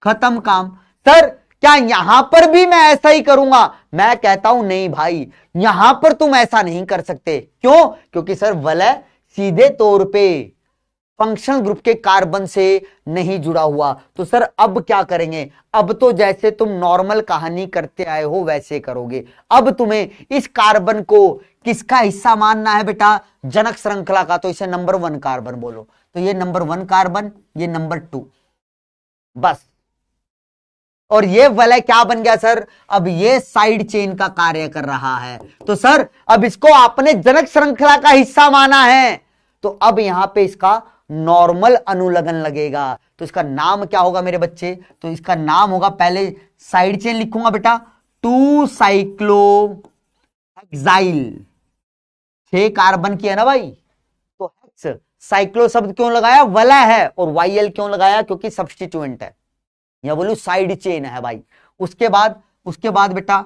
खत्म काम। सर क्या यहां पर भी मैं ऐसा ही करूंगा, मैं कहता हूं नहीं भाई, यहां पर तुम ऐसा नहीं कर सकते। क्यों, क्योंकि सर वलय सीधे तौर पे फंक्शनल ग्रुप के कार्बन से नहीं जुड़ा हुआ। तो सर अब क्या करेंगे, अब तो जैसे तुम नॉर्मल कहानी करते आए हो वैसे करोगे। अब तुम्हें इस कार्बन को किसका हिस्सा मानना है बेटा, जनक श्रृंखला का, तो इसे नंबर 1 कार्बन बोलो। तो ये नंबर 1 कार्बन, ये नंबर 2, बस। और ये वलय क्या बन गया सर, अब ये साइड चेन का कार्य कर रहा है। तो सर अब इसको आपने जनक श्रृंखला का हिस्सा माना है, तो अब यहां पे इसका नॉर्मल अनुलग्न लगेगा। तो इसका नाम क्या होगा मेरे बच्चे, तो इसका नाम होगा, पहले साइड चेन लिखूंगा बेटा, 2 साइक्लोहेक्साइल, 6 कार्बन की है ना भाई, तो हेक्स साइक्लो शब्द क्यों लगाया, वलय है, और वाईएल क्यों लगाया, क्योंकि सब्स्टिट्यूएंट है, या बोलू साइड चेन है भाई। उसके बाद बेटा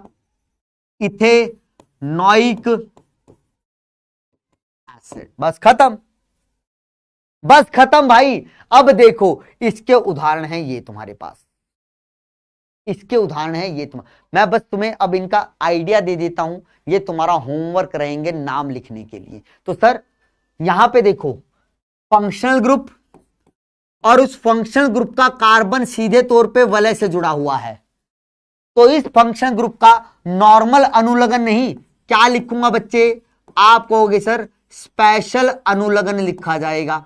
इथेनॉइक एसिड, बस खत्म, बस खत्म भाई। अब देखो इसके उदाहरण हैं ये तुम्हारे पास, इसके उदाहरण है ये मैं बस तुम्हें अब इनका आइडिया दे देता हूं, ये तुम्हारा होमवर्क रहेंगे नाम लिखने के लिए। तो सर यहां पे देखो फंक्शनल ग्रुप, और उस फंक्शनल ग्रुप का कार्बन सीधे तौर पे वलय से जुड़ा हुआ है, तो इस फंक्शनल ग्रुप का नॉर्मल अनुलग्न नहीं, क्या लिखूंगा बच्चे, आप कहोगे सर स्पेशल अनुलग्न लिखा जाएगा।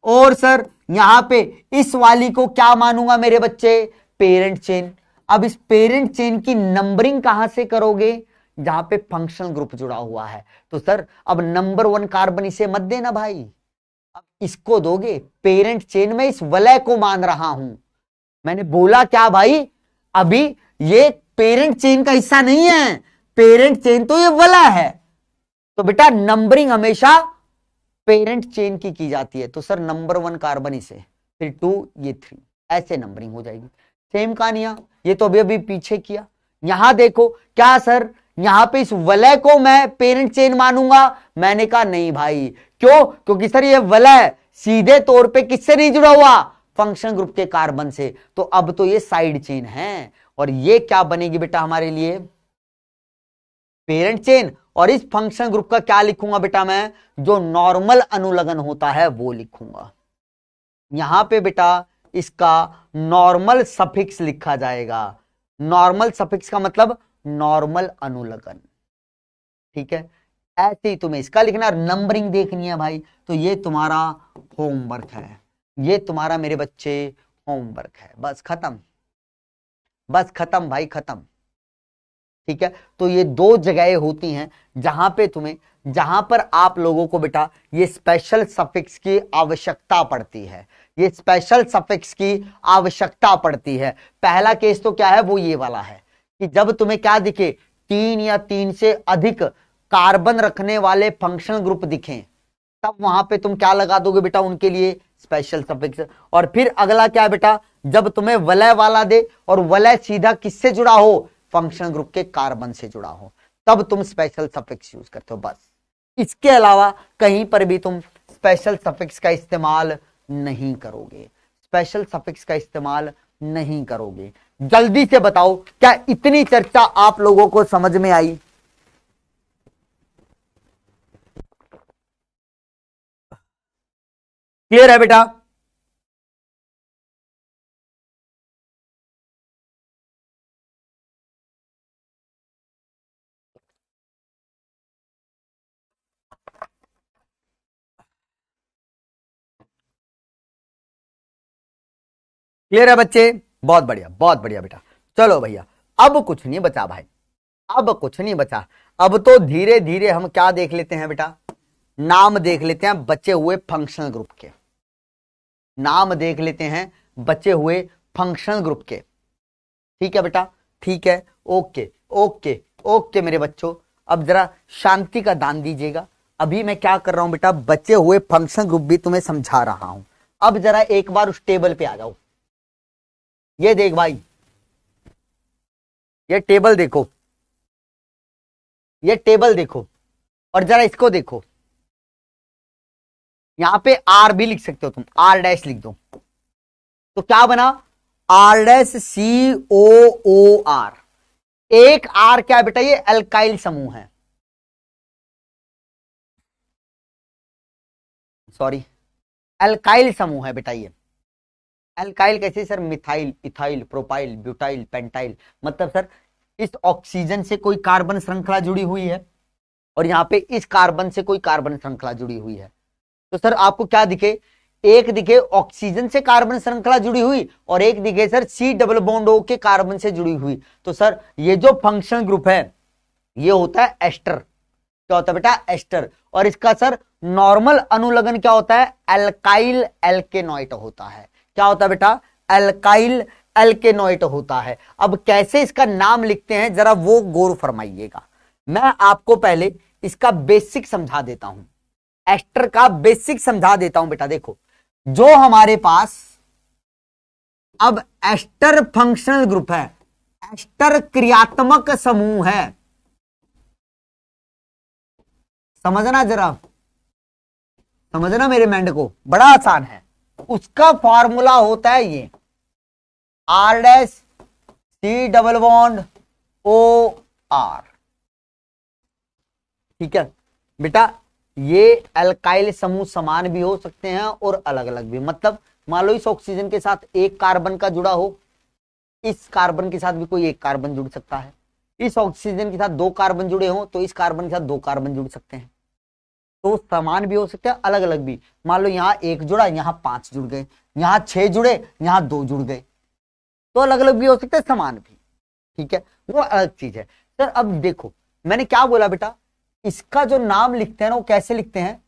और सर यहां पे इस वाली को क्या मानूंगा मेरे बच्चे, पेरेंट चेन। अब इस पेरेंट चेन की नंबरिंग कहां से करोगे, जहां पे फंक्शनल ग्रुप जुड़ा हुआ है। तो सर अब नंबर 1 कार्बन इसे मत देना भाई, अब इसको दोगे। पेरेंट चेन में इस वलय को मान रहा हूं, मैंने बोला क्या भाई, अभी ये पेरेंट चेन का हिस्सा नहीं है, पेरेंट चेन तो ये वलय है। तो बेटा नंबरिंग हमेशा पेरेंट चेन की जाती है। तो सर नंबर 1 कार्बन इसे, फिर 2 ये 3, ऐसे नंबरिंग हो जाएगी। सेम कहानियां, ये तो अभी अभी पीछे किया। यहां देखो क्या सर, यहां पे इस वलय को मैं पेरेंट चेन मानूंगा, मैंने कहा नहीं भाई, क्यों, क्योंकि सर ये वलय सीधे तौर पे किससे नहीं जुड़ा हुआ, फंक्शन ग्रुप के कार्बन से। तो अब तो ये साइड चेन है, और ये क्या बनेगी बेटा हमारे लिए, पेरेंट चेन। और इस फंक्शन ग्रुप का क्या लिखूंगा बेटा मैं, जो नॉर्मल अनुलग्न होता है वो लिखूंगा। यहां पे बेटा इसका नॉर्मल सफिक्स लिखा जाएगा। नॉर्मल सफिक्स का मतलब नॉर्मल अनुलग्न, ठीक है। ऐसे ही तुम्हें इसका लिखना, नंबरिंग देखनी है भाई। तो ये तुम्हारा होमवर्क है, ये तुम्हारा मेरे बच्चे होमवर्क है। बस खत्म, बस खत्म भाई, खत्म, ठीक है। तो ये 2 जगहें होती हैं जहां पे तुम्हें, जहां पर आप लोगों को बेटा ये स्पेशल सफिक्स की आवश्यकता पड़ती है, ये स्पेशल सफिक्स की आवश्यकता पड़ती है। पहला केस तो क्या है, वो ये वाला है कि जब तुम्हें क्या दिखे, 3 या 3 से अधिक कार्बन रखने वाले फंक्शनल ग्रुप दिखें, तब वहां पे तुम क्या लगा दोगे बेटा उनके लिए, स्पेशल सफिक्स। और फिर अगला क्या है बेटा, जब तुम्हें वलय वाला दे और वलय सीधा किससे जुड़ा हो, फंक्शन ग्रुप के कार्बन से जुड़ा हो, तब तुम स्पेशल सफिक्स यूज करते हो। बस इसके अलावा कहीं पर भी तुम स्पेशल सफिक्स का इस्तेमाल नहीं करोगे, स्पेशल सफिक्स का इस्तेमाल नहीं करोगे। जल्दी से बताओ क्या इतनी चर्चा आप लोगों को समझ में आई? क्लियर है बेटा? क्लियर है बच्चे? बहुत बढ़िया, बहुत बढ़िया बेटा। चलो भैया अब कुछ नहीं बचा भाई, अब कुछ नहीं बचा। अब तो धीरे धीरे हम क्या देख लेते हैं बेटा, नाम देख लेते हैं बचे हुए फंक्शनल ग्रुप के, नाम देख लेते हैं बचे हुए फंक्शनल ग्रुप के। ठीक है बेटा, ठीक है, ओके ओके ओके मेरे बच्चों। अब जरा शांति का दान दीजिएगा। अभी मैं क्या कर रहा हूं बेटा, बचे हुए फंक्शनल ग्रुप भी तुम्हें समझा रहा हूं। अब जरा एक बार उस टेबल पे आ जाओ। ये देख भाई, ये टेबल देखो, ये टेबल देखो, और जरा इसको देखो। यहां पे आर भी लिख सकते हो तुम, आर डैश लिख दो तो क्या बना, आर डैश COOR। एक आर क्या है बेटा, ये अल्काइल समूह है, सॉरी अल्काइल समूह है बेटा। ये अल्काइल कैसे sir, methyl, ethyl, propyl, butyl, pentyl. मतलब सर इस ऑक्सीजन से कोई कार्बन श्रृंखला जुड़ी हुई है और यहां पे इस कार्बन से कोई कार्बन श्रृंखला जुड़ी हुई है। तो सर आपको क्या दिखे, एक दिखे ऑक्सीजन से कार्बन श्रृंखला जुड़ी हुई और एक दिखे sir C double bond O के कार्बन से जुड़ी हुई। तो सर ये जो फंक्शनल ग्रुप है ये होता है एस्टर। क्या होता है बेटा, एस्टर। और इसका सर नॉर्मल अनुलग्न क्या होता है, अल्काइल एल्केनॉइट होता है। क्या होता है बेटा, अल्काइल एल्केनॉइट होता है। अब कैसे इसका नाम लिखते हैं जरा वो गौर फरमाइएगा। मैं आपको पहले इसका बेसिक समझा देता हूं। एस्टर का बेसिक समझा देता हूं बेटा। देखो, जो हमारे पास अब एस्टर फंक्शनल ग्रुप है, एस्टर क्रियात्मक समूह है, समझना जरा, समझना मेरे माइंड को, बड़ा आसान है। उसका फॉर्मूला होता है ये R dash C double bond O R. ठीक है बेटा, ये अल्काइल समूह समान भी हो सकते हैं और अलग अलग भी। मतलब मान लो इस ऑक्सीजन के साथ एक कार्बन का जुड़ा हो, इस कार्बन के साथ भी कोई एक कार्बन जुड़ सकता है। इस ऑक्सीजन के साथ दो कार्बन जुड़े हो तो इस कार्बन के साथ दो कार्बन जुड़ सकते हैं। तो समान भी हो सकते हैं, अलग अलग भी। मान लो यहां एक जुड़ा, यहां 5 जुड़ गए, यहां 6 जुड़े, यहां 2 जुड़ गए, तो अलग अलग भी हो सकते हैं, समान भी। ठीक है, वो अलग चीज है सर। अब देखो मैंने क्या बोला बेटा, इसका जो नाम लिखते हैं ना वो कैसे लिखते हैं,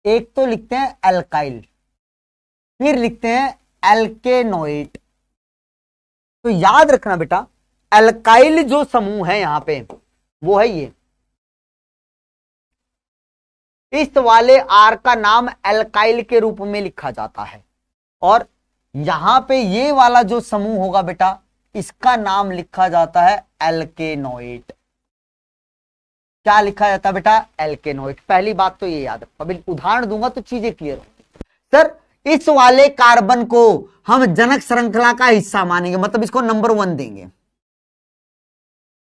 एक तो लिखते हैं एल्काइल, फिर लिखते हैं एल्केनोइट। तो याद रखना बेटा, एल्काइल जो समूह है यहां पे वो है ये, इस वाले आर का नाम एल्काइल के रूप में लिखा जाता है, और यहां पे ये वाला जो समूह होगा बेटा इसका नाम लिखा जाता है एल्केनोइट। क्या लिखा जाता है बेटा, एल्केनोइट। पहली बात तो ये याद रखो, अभी उदाहरण दूंगा तो चीजें क्लियर हो। सर इस वाले कार्बन को हम जनक श्रृंखला का हिस्सा मानेंगे, मतलब इसको नंबर 1 देंगे।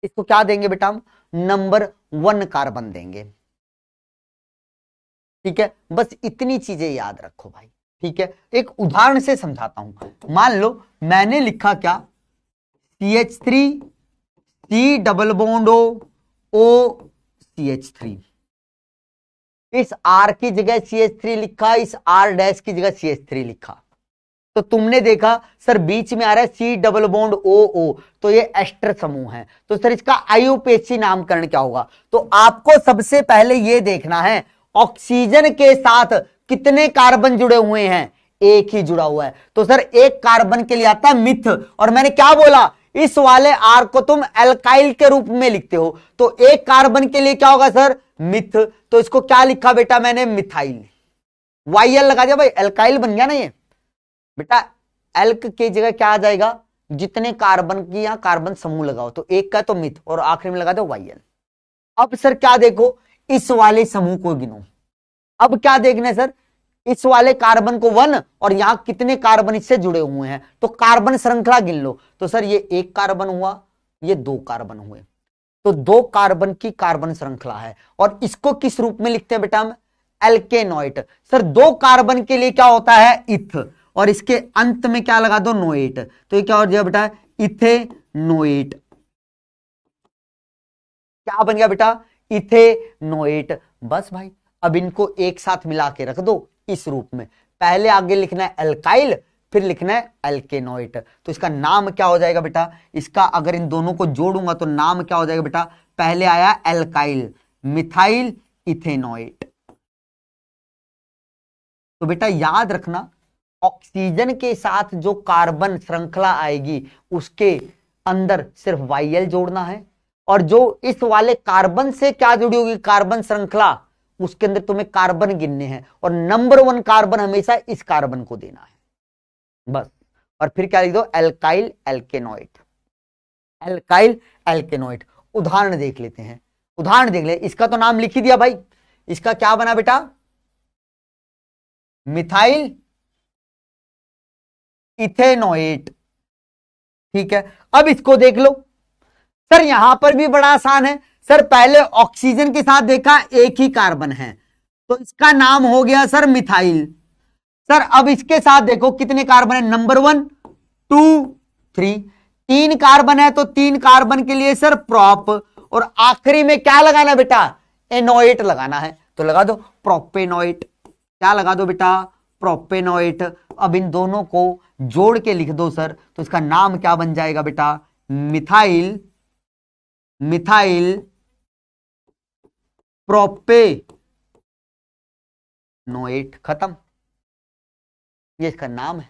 इसको क्या देंगे बेटा, हम नंबर 1 कार्बन देंगे। ठीक है, बस इतनी चीजें याद रखो भाई। ठीक है, एक उदाहरण से समझाता हूं। मान लो मैंने लिखा क्या, CH3 C double bond O CH3, इस R की जगह CH3 लिखा, इस R डैश की जगह CH3 लिखा, तो तुमने देखा सर बीच में आ रहा है C डबल बॉन्ड OO, तो ये एस्टर समूह है। तो सर इसका आईयूपीएसी नामकरण क्या होगा, तो आपको सबसे पहले ये देखना है ऑक्सीजन के साथ कितने कार्बन जुड़े हुए हैं, एक ही जुड़ा हुआ है। तो सर एक कार्बन के लिए आता है मिथ, और मैंने क्या बोला, इस वाले आर को तुम एल्काइल के रूप में लिखते हो, तो एक कार्बन के लिए क्या होगा सर, मिथ। तो इसको क्या लिखा बेटा मैंने, मिथाइल, वाईएल लगा दिया भाई, एल्काइल बन गया ना ये बेटा। एल्क की जगह क्या आ जाएगा, जितने कार्बन की यहां कार्बन समूह लगाओ, तो एक का तो मिथ और आखिरी में लगा दो वाईएल। अब सर क्या देखो, इस वाले समूह को गिनो। अब क्या देखना है सर, इस वाले कार्बन को 1 और यहां कितने कार्बन इससे जुड़े हुए हैं, तो कार्बन श्रृंखला गिन लो। तो सर ये एक कार्बन हुआ, ये 2 कार्बन हुए, तो 2 कार्बन की कार्बन श्रृंखला है। और इसको किस रूप में लिखते हैं बेटा हम, एल्केनोइट। सर 2 कार्बन के लिए क्या होता है, इथ, और इसके अंत में क्या लगा दो, नोएट, तो ये क्या हो जाएगा बेटा, इथेनोएट। क्या बन गया बेटा, इथेनोएट। बस भाई अब इनको एक साथ मिला के रख दो इस रूप में। पहले आगे लिखना है एल्काइल, फिर लिखना है एल्केनोइट। तो इसका नाम क्या हो जाएगा बेटा, इसका अगर इन दोनों को जोड़ूंगा तो नाम क्या हो जाएगा बेटा, पहले आया एल्काइल, मिथाइल इथेनोइट। तो बेटा याद रखना, ऑक्सीजन के साथ जो कार्बन श्रृंखला आएगी उसके अंदर सिर्फ वाईएल जोड़ना है, और जो इस वाले कार्बन से क्या जुड़ी होगी कार्बन श्रृंखला, उसके अंदर तुम्हें कार्बन गिनने हैं, और नंबर 1 कार्बन हमेशा इस कार्बन को देना है बस। और फिर क्या लिख दो, एल्काइल एल्केनोइट, एल्काइल एल्केनोइट। उदाहरण देख लेते हैं, उदाहरण देख ले, इसका तो नाम लिख ही दिया भाई, इसका क्या बना बेटा, मिथाइल इथेनोइट। ठीक है, अब इसको देख लो सर, यहां पर भी बड़ा आसान है। सर पहले ऑक्सीजन के साथ देखा एक ही कार्बन है, तो इसका नाम हो गया सर मिथाइल। सर अब इसके साथ देखो कितने कार्बन है, नंबर 1 2 3, 3 कार्बन है, तो 3 कार्बन के लिए सर प्रोप, और आखिरी में क्या लगाना बेटा, एनोएट लगाना है, तो लगा दो प्रोपेनोइट। क्या लगा दो बेटा, प्रोपेनोइट। अब इन दोनों को जोड़ के लिख दो सर, तो इसका नाम क्या बन जाएगा बेटा, मिथाइल, मिथाइल प्रोपेनोइट। खत्म, ये इसका नाम है।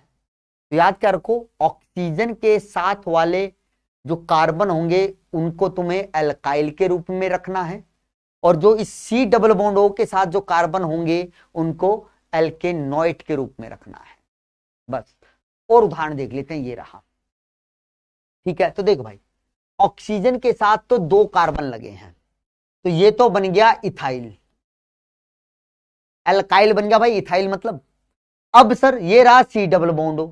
तो याद क्या रखो, ऑक्सीजन के साथ वाले जो कार्बन होंगे उनको तुम्हें एल्काइल के रूप में रखना है, और जो इस C डबल बॉन्ड O के साथ जो कार्बन होंगे उनको एल्केनॉइड के रूप में रखना है। बस, और उदाहरण देख लेते हैं, ये रहा। ठीक है, तो देखो भाई, ऑक्सीजन के साथ तो 2 कार्बन लगे हैं, तो ये तो बन गया इथाइल, एल्काइल बन गया भाई, इथाइल मतलब। अब सर ये रहा C डबल बॉन्ड O,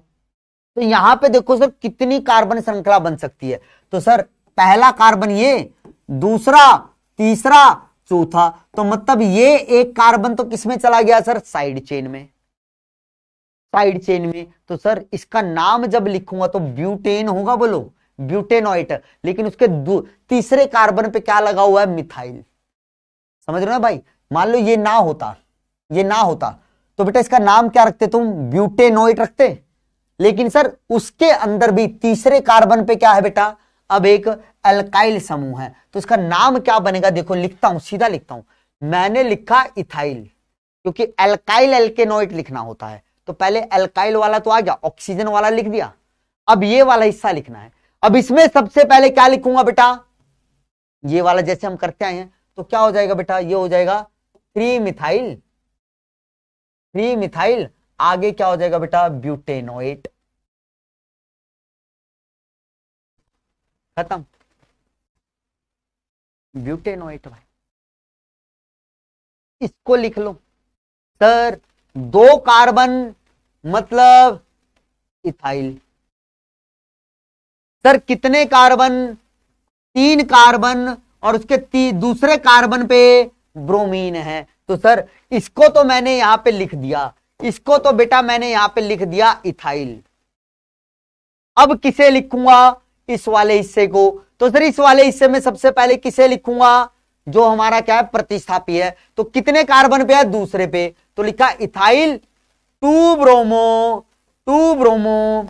तो यहां पे देखो सर कितनी कार्बन श्रृंखला बन सकती है। तो सर पहला कार्बन ये, दूसरा, तीसरा, चौथा, तो मतलब ये एक कार्बन तो किसमें चला गया सर, साइड चेन में, साइड चेन में। तो सर इसका नाम जब लिखूंगा तो ब्यूटेन होगा, बोलो ब्यूटेनॉइट, लेकिन उसके तीसरे कार्बन पे क्या लगा हुआ है, मिथाइल। समझ रहे हो ना भाई? मान लो ये ना होता, ये ना होता, तो बेटा इसका नाम क्या रखते तुम, ब्यूटेनॉइट रखते। लेकिन सर उसके अंदर भी तीसरे कार्बन पे क्या है बेटा, अब एक अल्काइल समूह है, तो इसका नाम क्या बनेगा, देखो लिखता हूं, सीधा लिखता हूं, मैंने लिखा इथाइल, क्योंकि अल्काइल एल्केनॉइड लिखना होता है, तो पहले अल्काइल वाला तो आ गया, ऑक्सीजन वाला लिख दिया, अब ये वाला हिस्सा लिखना है। अब इसमें सबसे पहले क्या लिखूंगा बेटा, ये वाला जैसे हम करते आए हैं, तो क्या हो जाएगा बेटा, ये हो जाएगा 3 मिथाइल, 3 मिथाइल, आगे क्या हो जाएगा बेटा, ब्यूटेनोएट, खत्म, ब्यूटेनोएट भाई। इसको लिख लो सर, 2 कार्बन मतलब इथाइल, सर कितने कार्बन, 3 कार्बन, और उसके दूसरे कार्बन पे ब्रोमीन है, तो सर इसको तो मैंने यहां पे लिख दिया, इसको तो बेटा मैंने यहां पे लिख दिया इथाइल। अब किसे लिखूंगा, इस वाले हिस्से को, तो सर इस वाले हिस्से में सबसे पहले किसे लिखूंगा, जो हमारा क्या है, प्रतिस्थापी है, तो कितने कार्बन पे है, दूसरे पे, तो लिखा इथाइल 2 ब्रोमो, 2 ब्रोमो,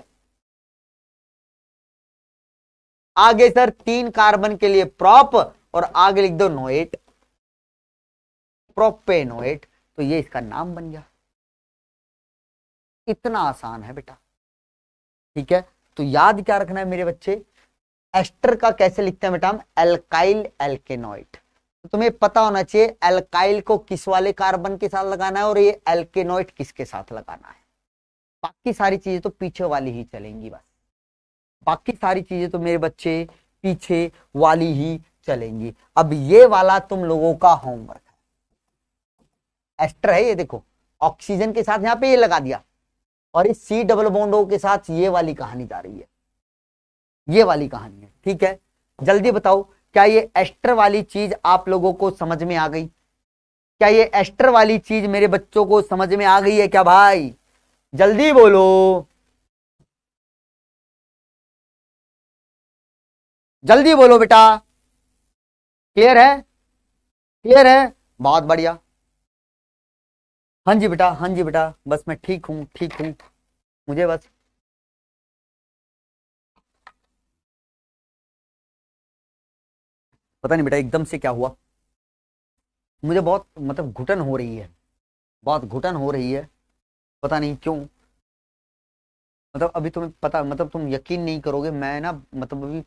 आगे सर 3 कार्बन के लिए प्रॉप, और आगे लिख दो नोएट, प्रोपेनोएट, तो ये इसका नाम बन गया। इतना आसान है बेटा, ठीक है। तो याद क्या रखना है मेरे बच्चे, एस्टर का कैसे लिखते हैं बेटा हम, एल्काइल एल्केनॉइड, तो तुम्हें पता होना चाहिए एल्काइल को किस वाले कार्बन के साथ लगाना है और ये एल्केनॉइड किसके साथ लगाना है। बाकी सारी चीजें तो पीछे वाली ही चलेंगी, बस बाकी सारी चीजें तो मेरे बच्चे पीछे वाली ही चलेंगी। अब ये वाला तुम लोगों का होमवर्क है, एस्टर है ये, देखो ऑक्सीजन के साथ यहां पे ये लगा दिया, और इस C डबल बॉन्ड O के साथ ये वाली कहानी जा रही है, ये वाली कहानी है, ठीक है। जल्दी बताओ, क्या ये एस्टर वाली चीज आप लोगों को समझ में आ गई? क्या ये एस्टर वाली चीज मेरे बच्चों को समझ में आ गई है क्या भाई? जल्दी बोलो, जल्दी बोलो बेटा, क्लियर है, क्लियर है, बहुत बढ़िया। हाँ जी बेटा, हाँ जी बेटा, बस मैं ठीक हूं, ठीक हूं, मुझे बस पता नहीं बेटा एकदम से क्या हुआ, मुझे बहुत मतलब घुटन हो रही है, बहुत घुटन हो रही है, पता नहीं क्यों। मतलब अभी तुम्हें पता, मतलब तुम यकीन नहीं करोगे, मैं ना मतलब अभी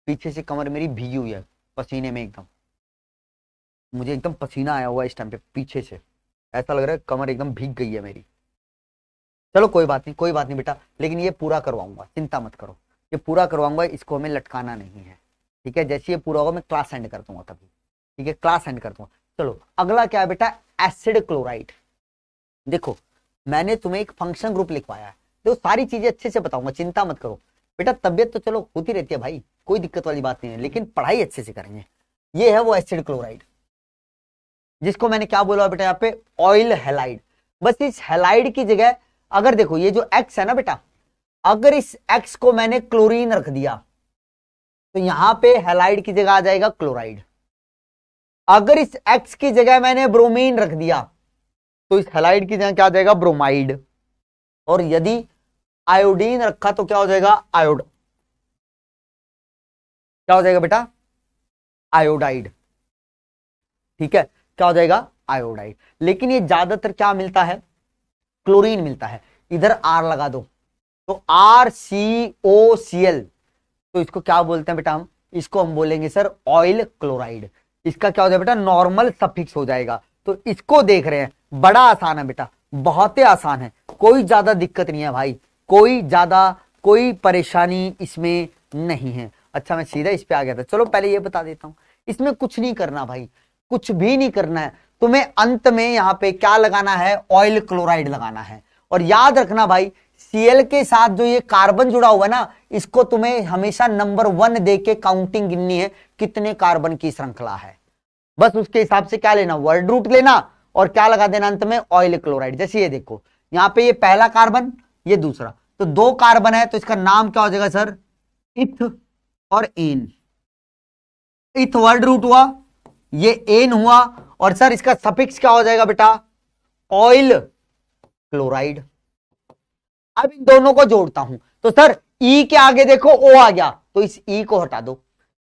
पीछे से कमर मेरी भीगी हुई है पसीने में, एकदम मुझे एकदम पसीना आया हुआ है इस टाइम पे, पीछे से ऐसा लग रहा है कमर एकदम भीग गई है मेरी। चलो कोई बात नहीं, कोई बात नहीं बेटा, लेकिन ये पूरा करवाऊंगा, चिंता मत करो, ये पूरा करवाऊंगा, इसको हमें लटकाना नहीं है, ठीक है। जैसे ये पूरा होगा मैं क्लास एंड कर दूंगा तभी, ठीक है, क्लास एंड कर दूंगा। चलो अगला क्या है बेटा, एसिड क्लोराइड। देखो मैंने तुम्हें एक फंक्शन ग्रुप लिखवाया है, तो सारी चीजें अच्छे से बताऊंगा, चिंता मत करो बेटा। तबियत तो चलो होती रहती है भाई, कोई दिक्कत वाली बात नहीं है, लेकिन पढ़ाई अच्छे से करेंगे। ये है वो एसिड क्लोराइड, जिसको मैंने क्या बोला बेटा यहाँ पे, ऑयल हैलाइड। बस इस हैलाइड की जगह अगर देखो ये जो एक्स है ना बेटा, अगर इस एक्स को मैंने क्लोरीन रख दिया तो यहां पे हैलाइड की जगह आ जाएगा क्लोराइड। अगर इस एक्स की जगह मैंने ब्रोमीन रख दिया तो इस हैलाइड की जगह क्या आ जाएगा, ब्रोमाइड। और यदि आयोडीन रखा तो क्या हो जाएगा, आयोड, क्या हो जाएगा बेटा, आयोडाइड, ठीक है, क्या हो जाएगा, आयोडाइड। लेकिन ये ज्यादातर क्या मिलता है, क्लोरीन मिलता है। इधर आर लगा दो तो RCOCl, तो इसको क्या बोलते हैं बेटा हम, इसको हम बोलेंगे सर ऑयल क्लोराइड। इसका क्या हो जाएगा बेटा, नॉर्मल सफिक्स हो जाएगा। तो इसको देख रहे हैं, बड़ा आसान है बेटा, बहुत ही आसान है, कोई ज्यादा दिक्कत नहीं है भाई, कोई परेशानी इसमें नहीं है। अच्छा मैं सीधा इस पे आ गया था, चलो पहले ये बता देता हूं, इसमें कुछ नहीं करना भाई, कुछ भी नहीं करना है तुम्हें। अंत में यहां पे क्या लगाना है, ऑयल क्लोराइड लगाना है। और याद रखना भाई, Cl के साथ जो ये कार्बन जुड़ा हुआ है ना, इसको तुम्हें हमेशा नंबर 1 दे के काउंटिंग गिननी है, कितने कार्बन की श्रृंखला है। बस उसके हिसाब से क्या लेना, वर्ड रूट लेना और क्या लगा देना अंत में, ऑयल क्लोराइड। जैसे ये देखो, यहां पे ये पहला कार्बन, ये दूसरा, तो 2 कार्बन है, तो इसका नाम क्या हो जाएगा सर, इथ और एन। इथ वर्ड रूट हुआ, ये एन हुआ, और सर इसका सफिक्स क्या हो जाएगा बेटा, ऑयल क्लोराइड। अब इन दोनों को जोड़ता हूं, तो सर ई के आगे देखो ओ आ गया, तो इस ई को हटा दो,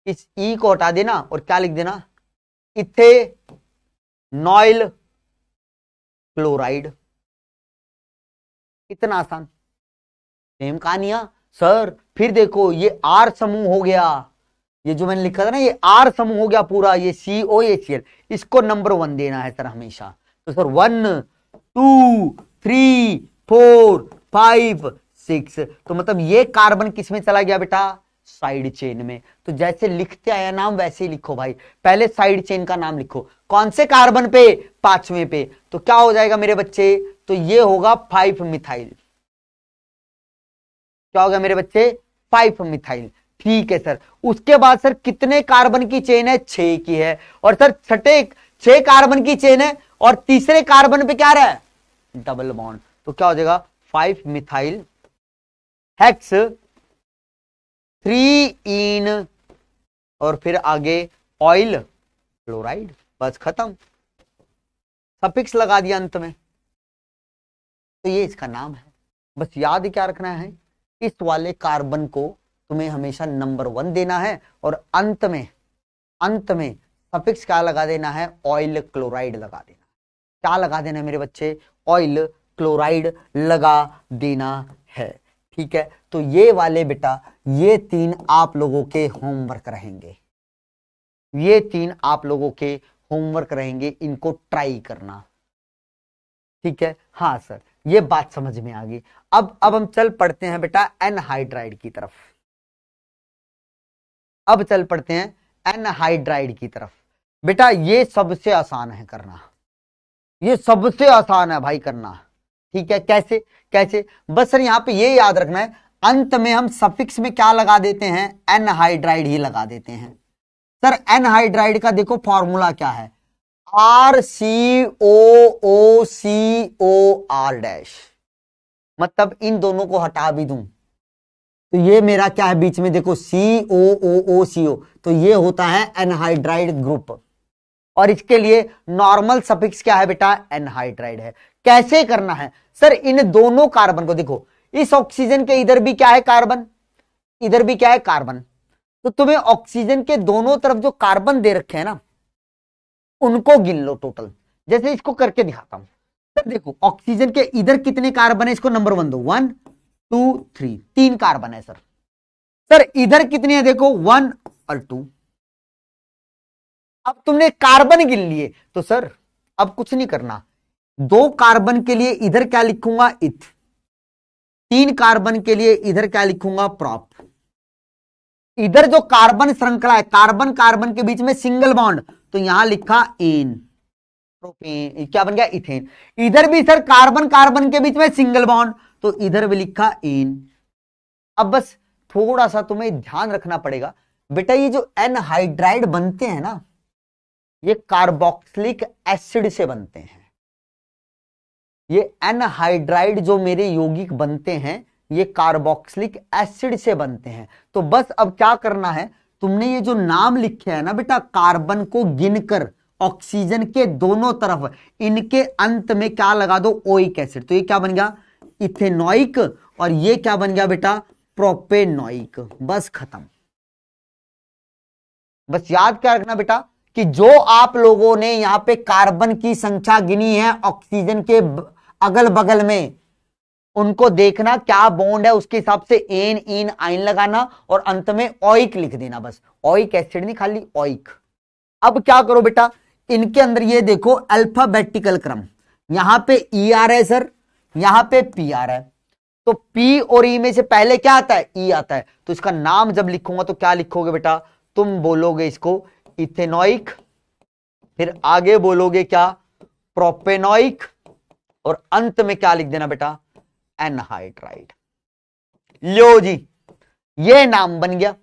इस ई को हटा देना और क्या लिख देना, इथेनॉइल क्लोराइड। इतना आसान। सेम कहानियां सर, फिर देखो ये आर समूह हो गया, ये जो मैंने लिखा था ना, ये आर समूह हो गया पूरा, ये CO ये Cl, इसको नंबर 1 देना है सर हमेशा। तो सर 1 2 3 4 5 6, तो मतलब ये कार्बन किस में चला गया बेटा, साइड चेन में। तो जैसे लिखते आया नाम वैसे ही लिखो भाई, पहले साइड चेन का नाम लिखो, कौन से कार्बन पे, 5वें पे। तो क्या हो जाएगा मेरे बच्चे, तो ये होगा 5 मिथाइल। क्या होगा मेरे बच्चे, 5 मिथाइल। ठीक है सर, उसके बाद सर कितने कार्बन की चेन है, 6 की है। और सर 6 कार्बन की चेन है, और तीसरे कार्बन पे क्या रहा है, डबल बॉन्ड। तो क्या हो जाएगा, 5 मिथाइल हेक्स 3 इन, और फिर आगे ऑयल क्लोराइड, बस खत्म, सफिक्स लगा दिया अंत में। तो ये इसका नाम है। बस याद क्या रखना है, इस वाले कार्बन को तुम्हें हमेशा नंबर 1 देना है, और अंत में सफिक्स क्या लगा देना है, ऑयल क्लोराइड लगा देना। क्या लगा देना है मेरे बच्चे, ऑयल क्लोराइड लगा देना है। ठीक है, तो ये वाले बेटा, ये 3 आप लोगों के होमवर्क रहेंगे, ये 3 आप लोगों के होमवर्क रहेंगे, इनको ट्राई करना। ठीक है, हाँ सर ये बात समझ में आ गई। अब हम चल पड़ते हैं बेटा एनहाइड्राइड की तरफ। अब चल पड़ते हैं एनहाइड्राइड की तरफ। बेटा ये सबसे आसान है करना, ये सबसे आसान है भाई करना। ठीक है, कैसे बस सर यहां पे ये याद रखना है, अंत में हम सफिक्स में क्या लगा देते हैं, एनहाइड्राइड ही लगा देते हैं। सर एनहाइड्राइड का देखो फॉर्मूला क्या है, RCOOCOR डैश, मतलब इन दोनों को हटा भी दूं तो ये मेरा क्या है बीच में देखो, COOCO, तो ये होता है एनहाइड्राइड ग्रुप, और इसके लिए नॉर्मल सफिक्स क्या है बेटा, एनहाइड्राइड है। कैसे करना है सर, इन दोनों कार्बन को देखो, इस ऑक्सीजन के इधर भी क्या है कार्बन, इधर भी क्या है कार्बन, तो तुम्हें ऑक्सीजन के दोनों तरफ जो कार्बन दे रखे हैं ना, उनको गिन लो टोटल। जैसे इसको करके दिखाता हूं, तो देखो ऑक्सीजन के इधर कितने कार्बन है, इसको नंबर 1 दो, 1 2 3, 3 कार्बन है सर। सर इधर कितने हैं देखो, 1 और 2। अब तुमने कार्बन गिन लिए, तो सर अब कुछ नहीं करना, 2 कार्बन के लिए इधर क्या लिखूंगा, इथ, 3 कार्बन के लिए इधर क्या लिखूंगा, प्रॉप। इधर जो कार्बन श्रृंखला है, कार्बन कार्बन के बीच में सिंगल बॉन्ड, तो यहां लिखा एन, प्रोपेन, क्या बन गया, इथेन। इधर भी सर कार्बन कार्बन के बीच में सिंगल बॉन्ड, तो इधर भी लिखा एन। अब बस थोड़ा सा तुम्हें ध्यान रखना पड़ेगा बेटा, ये जो एनहाइड्राइड बनते हैं ना, ये कार्बोक्सिलिक एसिड से बनते हैं। ये एनहाइड्राइड जो मेरे यौगिक बनते हैं, ये कार्बोक्सिलिक एसिड से बनते हैं। तो बस अब क्या करना है, तुमने ये जो नाम लिखे हैं ना बेटा, कार्बन को गिनकर ऑक्सीजन के दोनों तरफ, इनके अंत में क्या लगा दो, ओइक एसिड। तो ये क्या बन गया, इथेनोइक, और ये क्या बन गया बेटा, प्रोपेनोइक। बस खत्म। बस याद क्या रखना बेटा, कि जो आप लोगों ने यहां पे कार्बन की संख्या गिनी है ऑक्सीजन के अगल बगल में, उनको देखना क्या बॉन्ड है, उसके हिसाब से एन इन आइन लगाना, और अंत में ओइक लिख देना। बस ओइक एसिड नहीं, खाली ओइक। अब क्या करो बेटा, इनके अंदर ये देखो अल्फाबेटिकल क्रम, यहां पे ई आ रहा है सर, यहां पे पी आ रहा है, तो पी और ई में से पहले क्या आता है, ई आता है, तो इसका नाम जब लिखूंगा तो क्या लिखोगे बेटा, तुम बोलोगे इसको इथेनॉइक, फिर आगे बोलोगे क्या, प्रोपेनॉइक, और अंत में क्या लिख देना बेटा, एनहाइड्राइड। लो जी, ये नाम बन गया,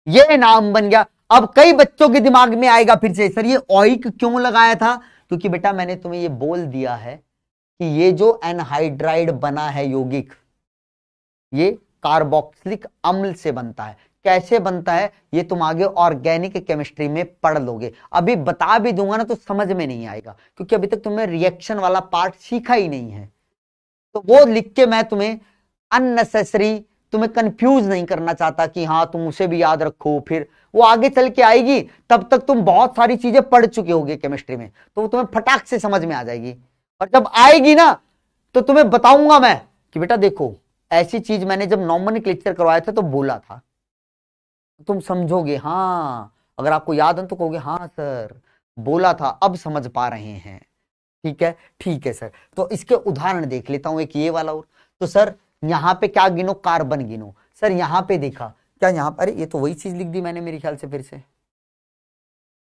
ये नाम बन गया। अब कई बच्चों के दिमाग में आएगा फिर से, सर ये ऑइक क्यों लगाया था, क्योंकि बेटा मैंने तुम्हें ये बोल दिया है कि ये जो एनहाइड्राइड बना है यौगिक, ये कार्बोक्सिलिक अम्ल से बनता है। कैसे बनता है ये तुम आगे ऑर्गेनिक केमिस्ट्री में पढ़ लोगे, अभी बता भी दूंगा ना तो समझ में नहीं आएगा, क्योंकि अभी तक तुमने रिएक्शन वाला पार्ट सीखा ही नहीं है। तो वो लिख के मैं तुम्हें अननेसेसरी तुम्हें कंफ्यूज नहीं करना चाहता कि हाँ तुम उसे भी याद रखो, फिर वो आगे चल के आएगी, तब तक तुम बहुत सारी चीजें पढ़ चुके होगे केमिस्ट्री में, तो वो तुम्हें फटाक से समझ में आ जाएगी। और जब आएगी ना तो तुम्हें बताऊंगा मैं कि बेटा देखो ऐसी चीज मैंने जब नॉमेनक्लेचर करवाया था तो बोला था, तुम समझोगे, हाँ अगर आपको याद है तो कहोगे हाँ सर बोला था, अब समझ पा रहे हैं। ठीक है, ठीक है सर। तो इसके उदाहरण देख लेता हूं, एक ये वाला और, तो सर यहां पे क्या गिनो, कार्बन गिनो। सर यहां पे देखा क्या, यहां पर, अरे ये तो वही चीज लिख दी मैंने मेरे ख्याल से फिर से,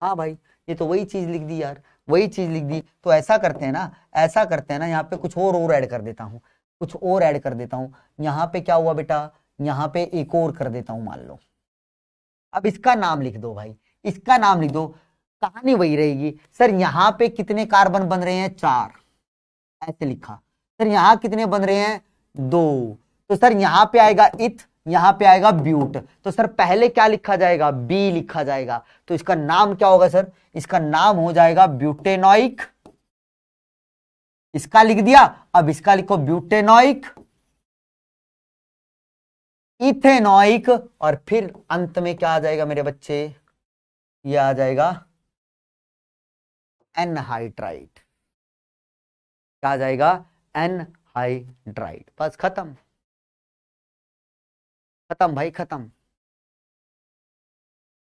हाँ भाई ये तो वही चीज लिख दी यार, वही चीज लिख दी। तो ऐसा करते हैं ना, ऐसा करते हैं ना, यहाँ पे कुछ और ऐड कर देता हूँ, कुछ और ऐड कर देता हूँ। यहाँ पे क्या हुआ बेटा, यहाँ पे एक और कर देता हूं, मान लो। अब इसका नाम लिख दो भाई, इसका नाम लिख दो, कहानी वही रहेगी। सर यहाँ पे कितने कार्बन बन रहे हैं, 4, ऐसे लिखा। सर यहाँ कितने बन रहे हैं, 2, तो सर यहाँ पे आएगा इथ, यहाँ पे आएगा ब्यूट, तो सर पहले क्या लिखा जाएगा, बी लिखा जाएगा। तो इसका नाम क्या होगा सर, इसका नाम हो जाएगा ब्यूटेनॉइक, इसका लिख दिया। अब इसका लिखो ब्यूटेनॉइक, इथेनॉइक, और फिर अंत में क्या आ जाएगा मेरे बच्चे, ये आ जाएगा एनहाइड्राइड, क्या आ जाएगा, एनहाइड्राइड। बस खत्म, खत्म भाई खत्म।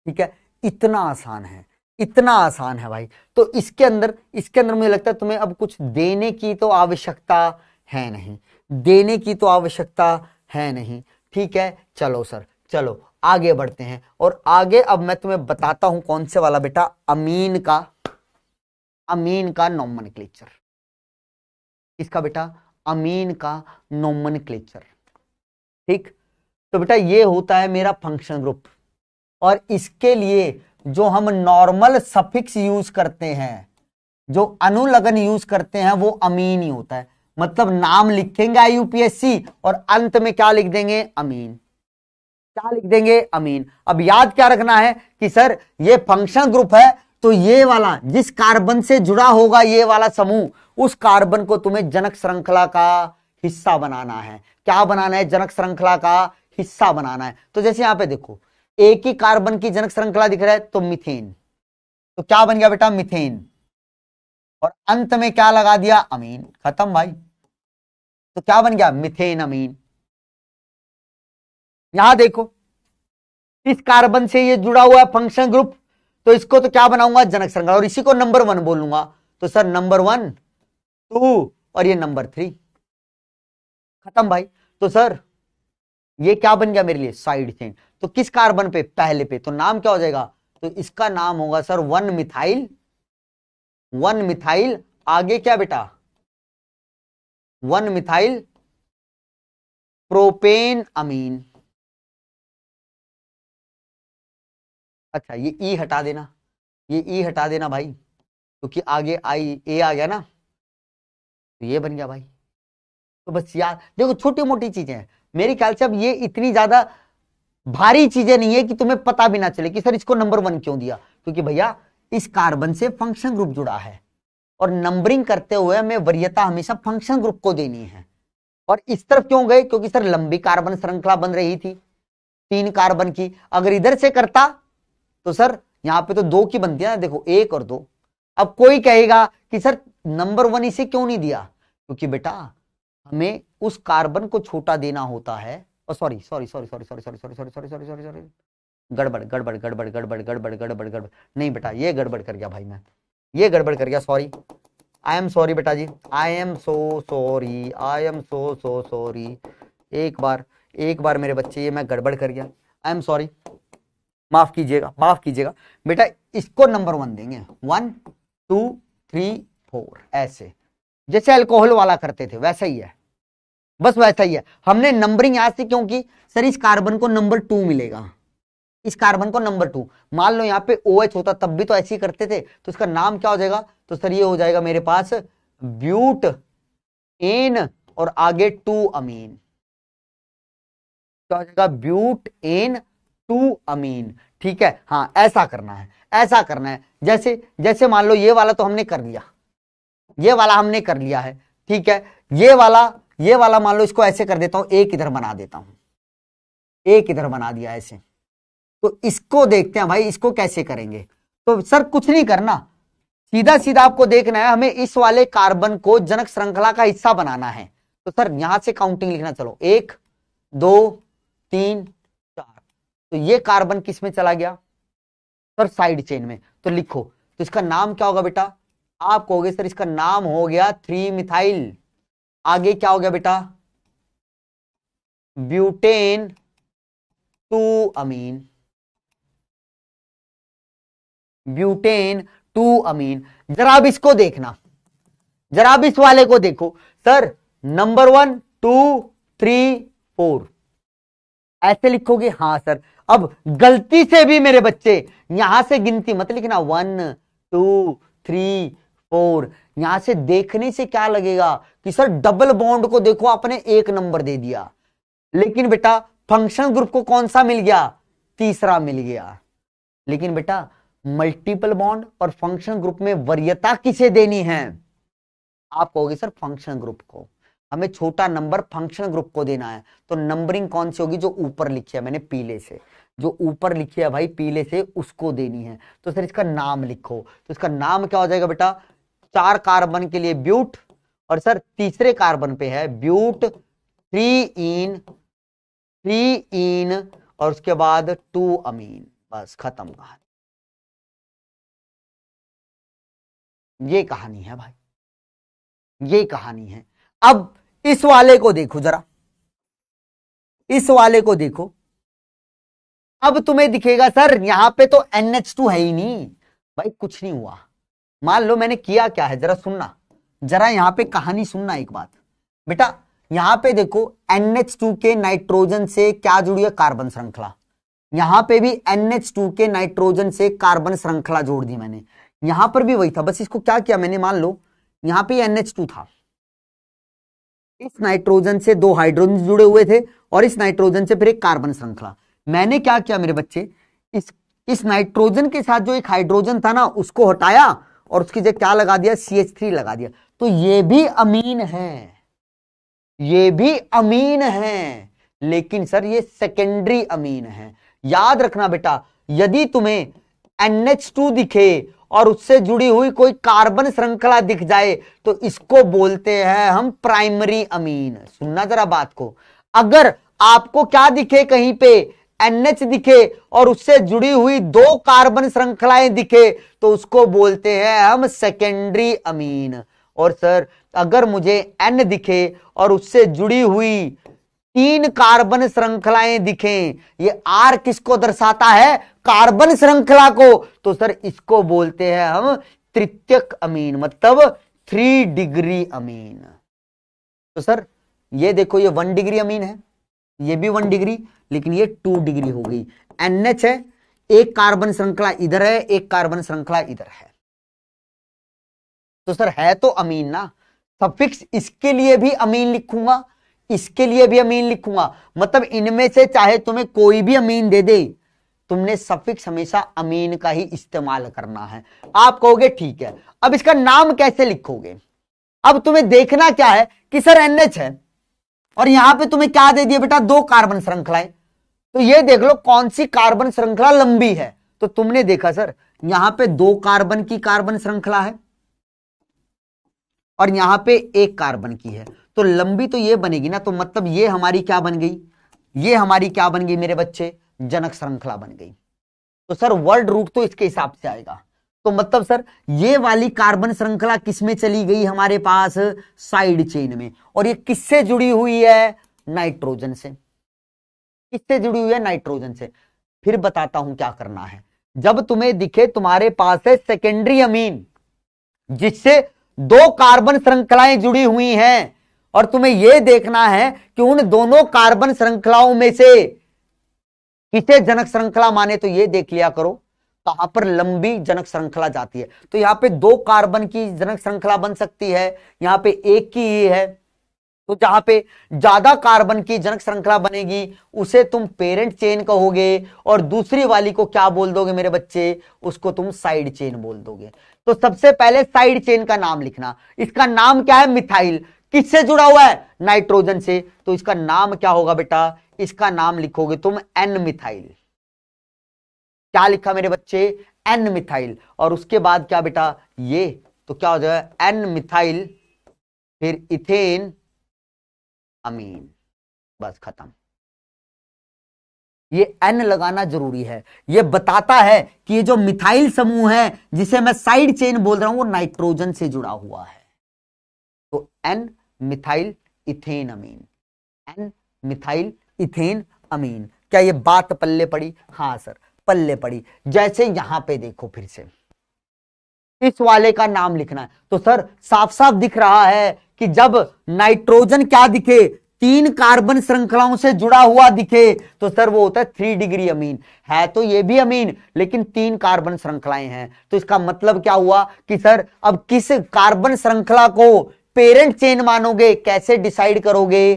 ठीक है, इतना आसान है, इतना आसान है भाई। तो इसके अंदर मुझे लगता है तुम्हें अब कुछ देने की तो आवश्यकता है नहीं, देने की तो आवश्यकता है नहीं। ठीक है, चलो सर, चलो आगे बढ़ते हैं। और आगे अब मैं तुम्हें बताता हूं कौन से वाला बेटा, अमीन का नोमेनक्लेचर, इसका बेटा अमीन का नोमेनक्लेचर। ठीक, तो बेटा ये होता है मेरा फंक्शन ग्रुप, और इसके लिए जो हम नॉर्मल सफिक्स यूज करते हैं, जो अनुलग्न यूज करते हैं, वो अमीन ही होता है। मतलब नाम लिखेंगे IUPAC और अंत में क्या लिख देंगे, अमीन, क्या लिख देंगे, अमीन। अब याद क्या रखना है कि सर ये फंक्शन ग्रुप है, तो ये वाला जिस कार्बन से जुड़ा होगा ये वाला समूह, उस कार्बन को तुम्हें जनक श्रृंखला का हिस्सा बनाना है। क्या बनाना है, जनक श्रृंखला का हिस्सा बनाना है। तो जैसे यहां पे देखो एक ही कार्बन की जनक श्रृंखला दिख रहा है, तो मीथेन, तो क्या बन गया बेटा, मीथेन, और अंत में क्या लगा दिया, अमीन, खत्म भाई। तो क्या बन गया, मीथेन अमीन। यहां देखो इस कार्बन से ये जुड़ा हुआ है फंक्शन ग्रुप, तो इसको तो क्या बनाऊंगा, जनक श्रृंखला, और इसी को नंबर 1 बोलूंगा। तो सर नंबर 1, 2 और ये नंबर 3, खत्म भाई। तो सर ये क्या बन गया मेरे लिए, साइड चेन। तो किस कार्बन पे, पहले पे, तो नाम क्या हो जाएगा, तो इसका नाम होगा सर 1 मिथाइल, 1 मिथाइल, आगे क्या बेटा, 1 मिथाइल प्रोपेन अमीन। अच्छा ये ई हटा देना, ये ई हटा देना भाई, क्योंकि आगे आई ए आ गया ना, तो ये बन गया भाई। तो बस यार देखो छोटी मोटी चीजें हैं, मेरे ख्याल से अब ये इतनी ज्यादा भारी चीजें नहीं है कि तुम्हें पता भी ना चले कि सर इसको नंबर 1 क्यों दिया, क्योंकि भैया इस कार्बन से फंक्शन ग्रुप जुड़ा है, और नंबरिंग करते हुए हमें वरीयता हमेशा फंक्शन ग्रुप को देनी है। और इस तरफ क्यों गए, क्योंकि सर लंबी कार्बन श्रृंखला बन रही थी 3 कार्बन की। अगर इधर से करता तो सर यहां पे तो 2 की बनती है ना, देखो 1 और 2। अब कोई कहेगा कि सर नंबर 1 इसे क्यों नहीं दिया, क्योंकि बेटा हमें उस कार्बन को छोटा देना होता है, sorry sorry sorry sorry sorry sorry sorry sorry sorry sorry sorry sorry गड़बड़ गड़बड़ गड़बड़ गड़बड़ गड़बड़ गड़बड़ गड़बड़, नहीं बेटा ये गड़बड़ कर गया भाई, मैं ये गड़बड़ कर गया, सॉरी, आई एम सॉरी बेटा जी, I am so sorry, I am so sorry. एक बार मेरे बच्चे ये मैं गड़बड़ कर गया, आई एम सॉरी, माफ कीजिएगा, माफ कीजिएगा बेटा। इसको नंबर 1 देंगे, 1 2 3 4 ऐसे, जैसे अल्कोहल वाला करते थे वैसा ही है, बस वैसा ही है। हमने नंबरिंग यहां से क्योंकि सर इस कार्बन को नंबर 2 मिलेगा, इस कार्बन को नंबर 2, मान लो यहाँ पे OH होता तब भी तो ऐसे ही करते थे, तो इसका नाम क्या हो जाएगा, तो सर ये हो जाएगा मेरे पास ब्यूट एन और आगे 2 अमीन, क्या हो जाएगा, ब्यूट एन 2 अमीन। ठीक है, हाँ ऐसा करना है, ऐसा करना है। जैसे जैसे मान लो ये वाला तो हमने कर लिया, ये वाला हमने कर लिया है, ठीक है। ये वाला मान लो इसको ऐसे कर देता हूं, एक इधर बना देता हूं, एक इधर बना दिया ऐसे। तो इसको देखते हैं भाई, इसको कैसे करेंगे। तो सर कुछ नहीं करना, सीधा सीधा आपको देखना है, हमें इस वाले कार्बन को जनक श्रृंखला का हिस्सा बनाना है। तो सर यहां से काउंटिंग लिखना, चलो 1 2 3 4। तो ये कार्बन किस में चला गया सर, साइड चेन में। तो लिखो, तो इसका नाम क्या होगा बेटा, आप कहोगे सर इसका नाम हो गया 3 मिथाइल, आगे क्या हो गया बेटा, ब्यूटेन 2 अमीन, ब्यूटेन 2 अमीन। जरा अब इसको देखना, जरा अब इस वाले को देखो सर, नंबर 1 2 3 4 ऐसे लिखोगे, हाँ सर। अब गलती से भी मेरे बच्चे यहां से गिनती मत लिखना, 1 2 3 4। यहां से देखने से क्या लगेगा कि सर डबल बॉन्ड को देखो आपने 1 नंबर दे दिया, लेकिन बेटा फंक्शन ग्रुप को कौन सा मिल गया, तीसरा मिल गया। लेकिन बेटा मल्टीपल बॉन्ड और फंक्शन ग्रुप में वरीयता किसे देनी है, आप कहोगे सर फंक्शन ग्रुप को, हमें छोटा नंबर फंक्शन ग्रुप को देना है। तो नंबरिंग कौन सी होगी, जो ऊपर लिखी है मैंने पीले से, जो ऊपर लिखी है भाई पीले से उसको देनी है। तो सर इसका नाम लिखो, तो इसका नाम क्या हो जाएगा बेटा, 4 कार्बन के लिए ब्यूट, और सर तीसरे कार्बन पे है ब्यूट 3 इन और उसके बाद 2 अमीन, बस खत्म कहानी। ये कहानी है भाई, ये कहानी है। अब इस वाले को देखो जरा, इस वाले को देखो, अब तुम्हें दिखेगा सर यहां पे तो NH2 है ही नहीं भाई, कुछ नहीं हुआ। मान लो मैंने किया क्या है, जरा सुनना, जरा यहां पे कहानी सुनना एक बात बेटा। यहां पे देखो NH2 के नाइट्रोजन से क्या जुड़ी है, कार्बन श्रृंखला। यहां पे भी NH2 के नाइट्रोजन से कार्बन श्रृंखला जोड़ दी मैंने, यहां पर भी वही था, बस इसको क्या किया मैंने, मान लो यहां पे NH2 था, इस नाइट्रोजन से 2 हाइड्रोजन जुड़े हुए थे और इस नाइट्रोजन से फिर एक कार्बन श्रृंखला। मैंने क्या किया मेरे बच्चे, इस नाइट्रोजन के साथ जो एक हाइड्रोजन था ना उसको हटाया और उसकी जगह क्या लगा दिया, CH3 लगा दिया। तो ये भी अमीन है, ये भी अमीन है, लेकिन सर ये सेकेंडरी अमीन है। याद रखना बेटा, यदि तुम्हें NH2 दिखे और उससे जुड़ी हुई कोई कार्बन श्रृंखला दिख जाए तो इसको बोलते हैं हम प्राइमरी अमीन। सुनना जरा बात को, अगर आपको क्या दिखे, कहीं पे NH दिखे और उससे जुड़ी हुई 2 कार्बन श्रृंखलाएं दिखे तो उसको बोलते हैं हम सेकेंडरी अमीन। और सर अगर मुझे N दिखे और उससे जुड़ी हुई 3 कार्बन श्रृंखलाएं दिखें, ये R किसको दर्शाता है, कार्बन श्रृंखला को, तो सर इसको बोलते हैं हम तृतीयक अमीन, मतलब 3 डिग्री अमीन। तो सर ये देखो ये 1 डिग्री अमीन है, ये भी 1 डिग्री, लेकिन ये 2 डिग्री हो गई। NH है, एक कार्बन श्रृंखला इधर है, एक कार्बन श्रृंखला इधर है, तो सर है तो अमीन ना। सफिक्स इसके लिए भी अमीन लिखूंगा, इसके लिए भी अमीन लिखूंगा, मतलब इनमें से चाहे तुम्हें कोई भी अमीन दे दे, तुमने सफिक्स हमेशा अमीन का ही इस्तेमाल करना है। आप कहोगे ठीक है, अब इसका नाम कैसे लिखोगे। अब तुम्हें देखना क्या है कि सर NH है और यहां पे तुम्हें क्या दे दिया बेटा, 2 कार्बन श्रृंखलाएं, तो ये देख लो कौन सी कार्बन श्रृंखला लंबी है। तो तुमने देखा सर यहां पे 2 कार्बन की कार्बन श्रृंखला है और यहां पे 1 कार्बन की है, तो लंबी तो ये बनेगी ना, तो मतलब ये हमारी क्या बन गई, ये हमारी क्या बन गई मेरे बच्चे, जनक श्रृंखला बन गई। तो सर वर्ड रूट तो इसके हिसाब से आएगा। तो मतलब सर ये वाली कार्बन श्रृंखला किसमें चली गई हमारे पास, साइड चेन में। और ये किससे जुड़ी हुई है, नाइट्रोजन से। किससे जुड़ी हुई है, नाइट्रोजन से। फिर बताता हूं क्या करना है। जब तुम्हें दिखे तुम्हारे पास है सेकेंडरी अमीन जिससे दो कार्बन श्रृंखलाएं जुड़ी हुई हैं, और तुम्हें यह देखना है कि उन दोनों कार्बन श्रृंखलाओं में से किसे जनक श्रृंखला माने, तो यह देख लिया करो कहां पर लंबी जनक श्रृंखला जाती है। तो यहां पे दो कार्बन की जनक श्रृंखला बन सकती है, यहां पे एक की ही है। तो जहां पे ज्यादा कार्बन की जनक श्रृंखला बनेगी उसे तुम पेरेंट चेन कहोगे, और दूसरी वाली को क्या बोल दोगे मेरे बच्चे, उसको तुम साइड चेन बोल दोगे। तो सबसे पहले साइड चेन का नाम लिखना। इसका नाम क्या है, मिथाइल। किससे जुड़ा हुआ है, नाइट्रोजन से। तो इसका नाम क्या होगा बेटा, इसका नाम लिखोगे तुम एन मिथाइल। क्या लिखा मेरे बच्चे, एन मिथाइल। और उसके बाद क्या बेटा, ये तो क्या हो जाएगा, एन मिथाइल फिर इथेन अमीन, बस खत्म। ये एन लगाना जरूरी है, ये बताता है कि ये जो मिथाइल समूह है जिसे मैं साइड चेन बोल रहा हूं वो नाइट्रोजन से जुड़ा हुआ है। तो एन मिथाइल इथेन अमीन, एन मिथाइल इथेन अमीन। क्या ये बात पल्ले पड़ी, हाँ सर पल्ले पड़ी। जैसे यहां पे देखो फिर से इस वाले का नाम लिखना है, तो सर साफ साफ दिख रहा है कि जब नाइट्रोजन क्या दिखे, 3 कार्बन श्रृंखलाओं से जुड़ा हुआ दिखे, तो सर वो होता है 3 डिग्री अमीन। है तो ये भी अमीन लेकिन 3 कार्बन श्रृंखलाएं हैं। तो इसका मतलब क्या हुआ कि सर अब किस कार्बन श्रृंखला को पेरेंट चेन मानोगे, कैसे डिसाइड करोगे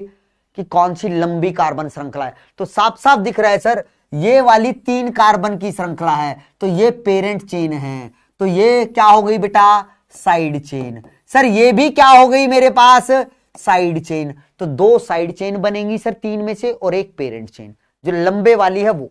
कि कौन सी लंबी कार्बन श्रृंखला है। तो साफ साफ दिख रहा है सर ये वाली 3 कार्बन की श्रृंखला है, तो ये पेरेंट चेन है। तो ये क्या हो गई बेटा, साइड चेन। सर ये भी क्या हो गई मेरे पास, साइड चेन। तो 2 साइड चेन बनेंगी सर 3 में से, और एक पेरेंट चेन जो लंबे वाली है वो।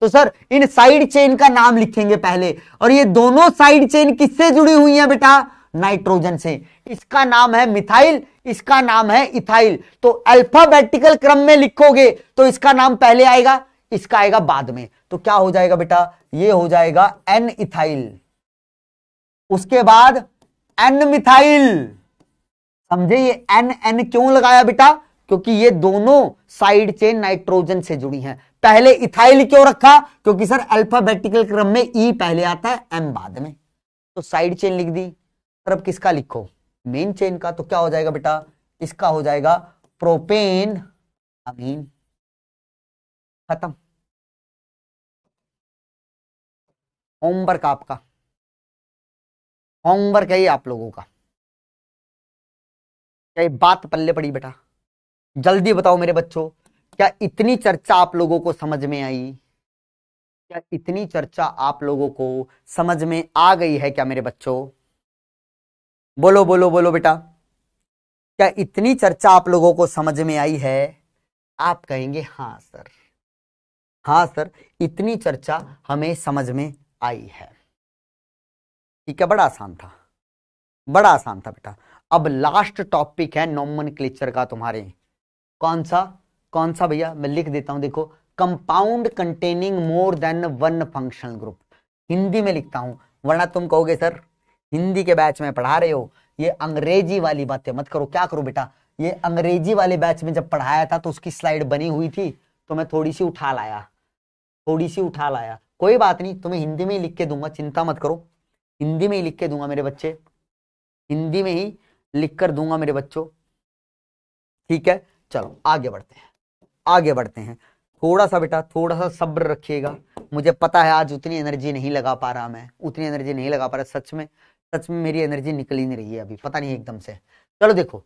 तो सर इन साइड चेन का नाम लिखेंगे पहले, और ये दोनों साइड चेन किससे जुड़ी हुई है बेटा, नाइट्रोजन से। इसका नाम है मिथाइल, इसका नाम है इथाइल। तो अल्फाबेटिकल क्रम में लिखोगे तो इसका नाम पहले आएगा, इसका आएगा बाद में। तो क्या हो जाएगा बेटा, ये हो जाएगा एन इथाइल, उसके बाद एन मिथाइल। समझे ये एन एन क्यों लगाया बेटा, क्योंकि ये दोनों साइड चेन नाइट्रोजन से जुड़ी हैं। पहले इथाइल क्यों रखा, क्योंकि सर अल्फाबेटिकल क्रम में ई पहले आता है एम बाद में। तो साइड चेन लिख दी। सर अब किसका लिखो, मेन चेन का। तो क्या हो जाएगा बेटा, इसका हो जाएगा प्रोपेन अमीन, खत्म। होमवर्क आपका, होमवर्क है ये आप लोगों का। क्या ये बात पल्ले पड़ी बेटा, जल्दी बताओ मेरे बच्चों, क्या इतनी चर्चा आप लोगों को समझ में आई, क्या इतनी चर्चा आप लोगों को समझ में आ गई है क्या मेरे बच्चों, बोलो बोलो बोलो बेटा, क्या इतनी चर्चा आप लोगों को समझ में आई है। आप कहेंगे हाँ सर, हाँ सर इतनी चर्चा हमें समझ में आई है। ठीक है, बड़ा आसान था, बड़ा आसान था बेटा। अब लास्ट टॉपिक है नोमेनक्लेचर का तुम्हारे, कौन सा, कौन सा भैया, मैं लिख देता हूं देखो, compound containing more than 1 functional group. Hindi में लिखता हूं वरना तुम कहोगे सर हिंदी के बैच में पढ़ा रहे हो, ये अंग्रेजी वाली बातें मत करो। क्या करो बेटा, ये अंग्रेजी वाले बैच में जब पढ़ाया था तो उसकी स्लाइड बनी हुई थी तो मैं थोड़ी सी उठा लाया, थोड़ी सी उठा लाया। कोई बात नहीं, तुम्हें हिंदी में ही लिख के दूंगा, चिंता मत करो, हिंदी में ही लिख के दूंगा मेरे बच्चे, हिंदी में ही लिख कर दूंगा मेरे बच्चों। ठीक है, चलो आगे बढ़ते हैं, आगे बढ़ते हैं। थोड़ा सा बेटा, थोड़ा सा सब्र रखिएगा। मुझे पता है आज उतनी एनर्जी नहीं लगा पा रहा, मैं उतनी एनर्जी नहीं लगा पा रहा, सच में मेरी एनर्जी निकल ही नहीं रही है अभी, पता नहीं एकदम से। चलो देखो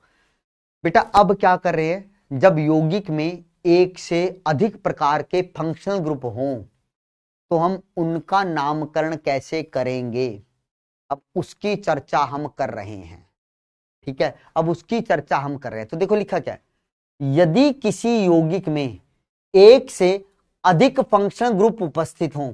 बेटा, अब क्या कर रहे हैं, जब यौगिक में एक से अधिक प्रकार के फंक्शनल ग्रुप हों तो हम उनका नामकरण कैसे करेंगे, अब उसकी चर्चा हम कर रहे हैं। ठीक है, अब उसकी चर्चा हम कर रहे हैं। तो देखो लिखा क्या है, यदि किसी यौगिक में एक से अधिक फंक्शनल ग्रुप उपस्थित हों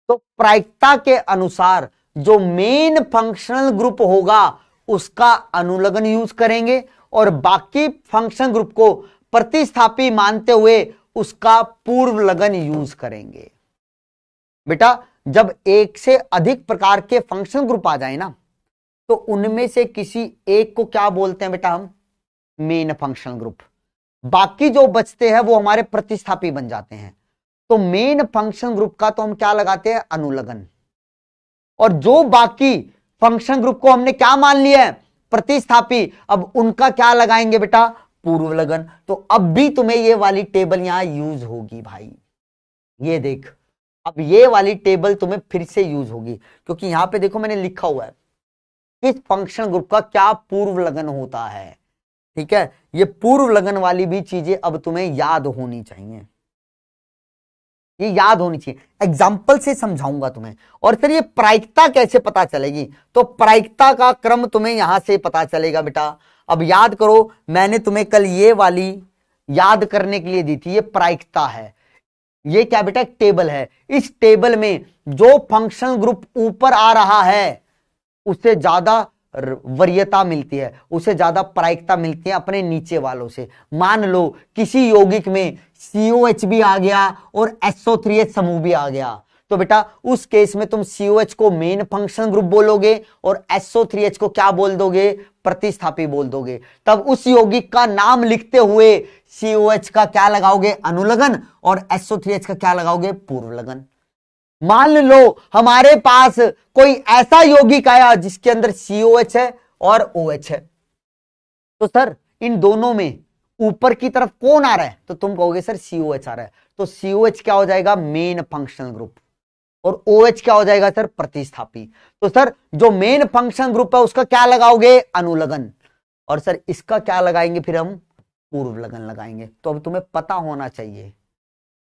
तो प्रायिकता के अनुसार जो मेन फंक्शनल ग्रुप होगा उसका अनुलग्न यूज करेंगे और बाकी फंक्शनल ग्रुप को प्रतिस्थापी मानते हुए उसका पूर्व लगन यूज करेंगे। बेटा जब एक से अधिक प्रकार के फंक्शन ग्रुप आ जाए ना, तो उनमें से किसी एक को क्या बोलते हैं बेटा हम? Main function group. बाकी जो बचते हैं वो हमारे प्रतिस्थापी बन जाते हैं। तो मेन फंक्शन ग्रुप का तो हम क्या लगाते हैं? अनुलगन। और जो बाकी फंक्शन ग्रुप को हमने क्या मान लिया है? प्रतिस्थापी। अब उनका क्या लगाएंगे बेटा? पूर्व लगन। तो अब भी तुम्हें ये वाली टेबल यहां यूज होगी भाई। ये देख, अब ये वाली टेबल तुम्हें फिर से यूज होगी, क्योंकि यहां पे देखो मैंने लिखा हुआ है किस फंक्शन ग्रुप का क्या पूर्व लगन होता है। ठीक है, ये पूर्व लगन वाली भी चीजें अब तुम्हें याद होनी चाहिए, ये याद होनी चाहिए। एग्जाम्पल से समझाऊंगा तुम्हें। और फिर ये प्रायिकता कैसे पता चलेगी? तो प्रायिकता का क्रम तुम्हें यहां से पता चलेगा बेटा। अब याद करो, मैंने तुम्हें कल ये वाली याद करने के लिए दी थी, ये प्रायिकता है। ये क्या बेटा? एक टेबल है। इस टेबल में जो फंक्शन ग्रुप ऊपर आ रहा है उससे ज्यादा वरीयता मिलती है, उसे ज्यादा प्रायिकता मिलती है अपने नीचे वालों से। मान लो किसी यौगिक में COH भी आ गया और SO3H समूह भी आ गया, तो बेटा उस केस में तुम COH को मेन फंक्शन ग्रुप बोलोगे और SO3H को क्या बोल दोगे? प्रतिस्थापी बोल दोगे। तब उस यौगिक का नाम लिखते हुए COH का क्या लगाओगे? अनुलगन, और SO3H का क्या लगाओगे? पूर्व लगन। मान लो हमारे पास कोई ऐसा यौगिक आया जिसके अंदर COH है और OH है, तो सर इन दोनों में ऊपर की तरफ कौन आ रहा है? तो तुम कहोगे सर COH आ रहा है। तो COH क्या हो जाएगा? Main functional group. और OH क्या हो जाएगा सर? प्रतिस्थापी। तो सर जो मेन फंक्शन ग्रुप है उसका क्या लगाओगे? अनुलगन। और सर इसका क्या लगाएंगे फिर हम? पूर्व लगन लगाएंगे। तो अब तुम्हें पता होना चाहिए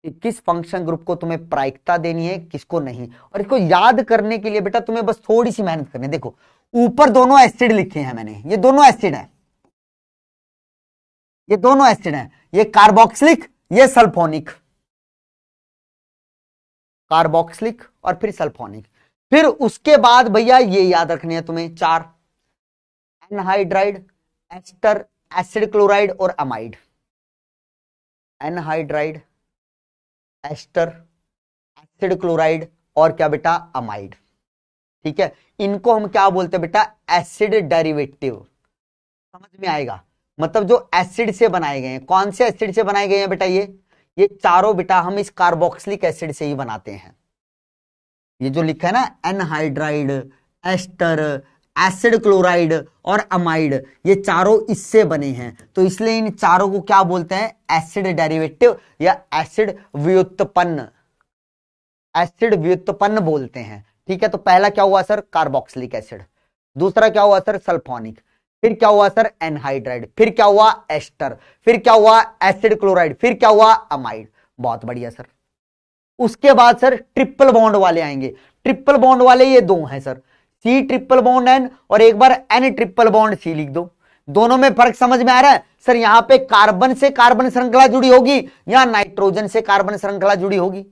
कि किस फंक्शन ग्रुप को तुम्हें प्रायिकता देनी है, किसको नहीं। और इसको याद करने के लिए बेटा तुम्हें बस थोड़ी सी मेहनत करनी है। देखो ऊपर दोनों एसिड लिखे हैं मैंने, ये दोनों एसिड है, ये दोनों एसिड है, ये कार्बोक्सिलिक, ये सल्फोनिक। कार्बोक्सिलिक और फिर सल्फोनिक। फिर उसके बाद भैया ये याद रखनी है तुम्हें, 4 एनहाइड्राइड, एस्टर, एसिड क्लोराइड और amide. Anhydride, ester, acid chloride और क्या बेटा? अमाइड। ठीक है, इनको हम क्या बोलते हैं बेटा? Acid derivative. समझ में आएगा? मतलब जो एसिड से बनाए गए हैं। कौन से एसिड से बनाए गए हैं बेटा? ये चारों बेटा हम इस कार्बोक्सिलिक एसिड से ही बनाते हैं। ये जो लिखा है ना, एनहाइड्राइड, एस्टर, एसिड क्लोराइड और अमाइड, ये चारों इससे बने हैं। तो इसलिए इन चारों को क्या बोलते हैं? एसिड डेरिवेटिव या एसिड व्युत्पन्न, एसिड व्युत्पन्न बोलते हैं। ठीक है, तो पहला क्या हुआ सर? Carboxylic acid. दूसरा क्या हुआ सर? सल्फोनिक। फिर क्या हुआ सर? एनहाइड्राइड। फिर क्या हुआ? एस्टर। फिर क्या हुआ? Acid chloride. फिर क्या हुआ? अमाइड। बहुत बढ़िया सर। उसके बाद सर ट्रिपल बॉन्ड वाले आएंगे। ट्रिपल बॉन्ड वाले ये दो हैं sir, C triple bond N और एक बार N ट्रिपल बॉन्ड C लिख दो। दोनों में फर्क समझ में आ रहा है? सर यहां पे कार्बन से कार्बन श्रृंखला जुड़ी होगी, यहां नाइट्रोजन से कार्बन श्रृंखला जुड़ी होगी।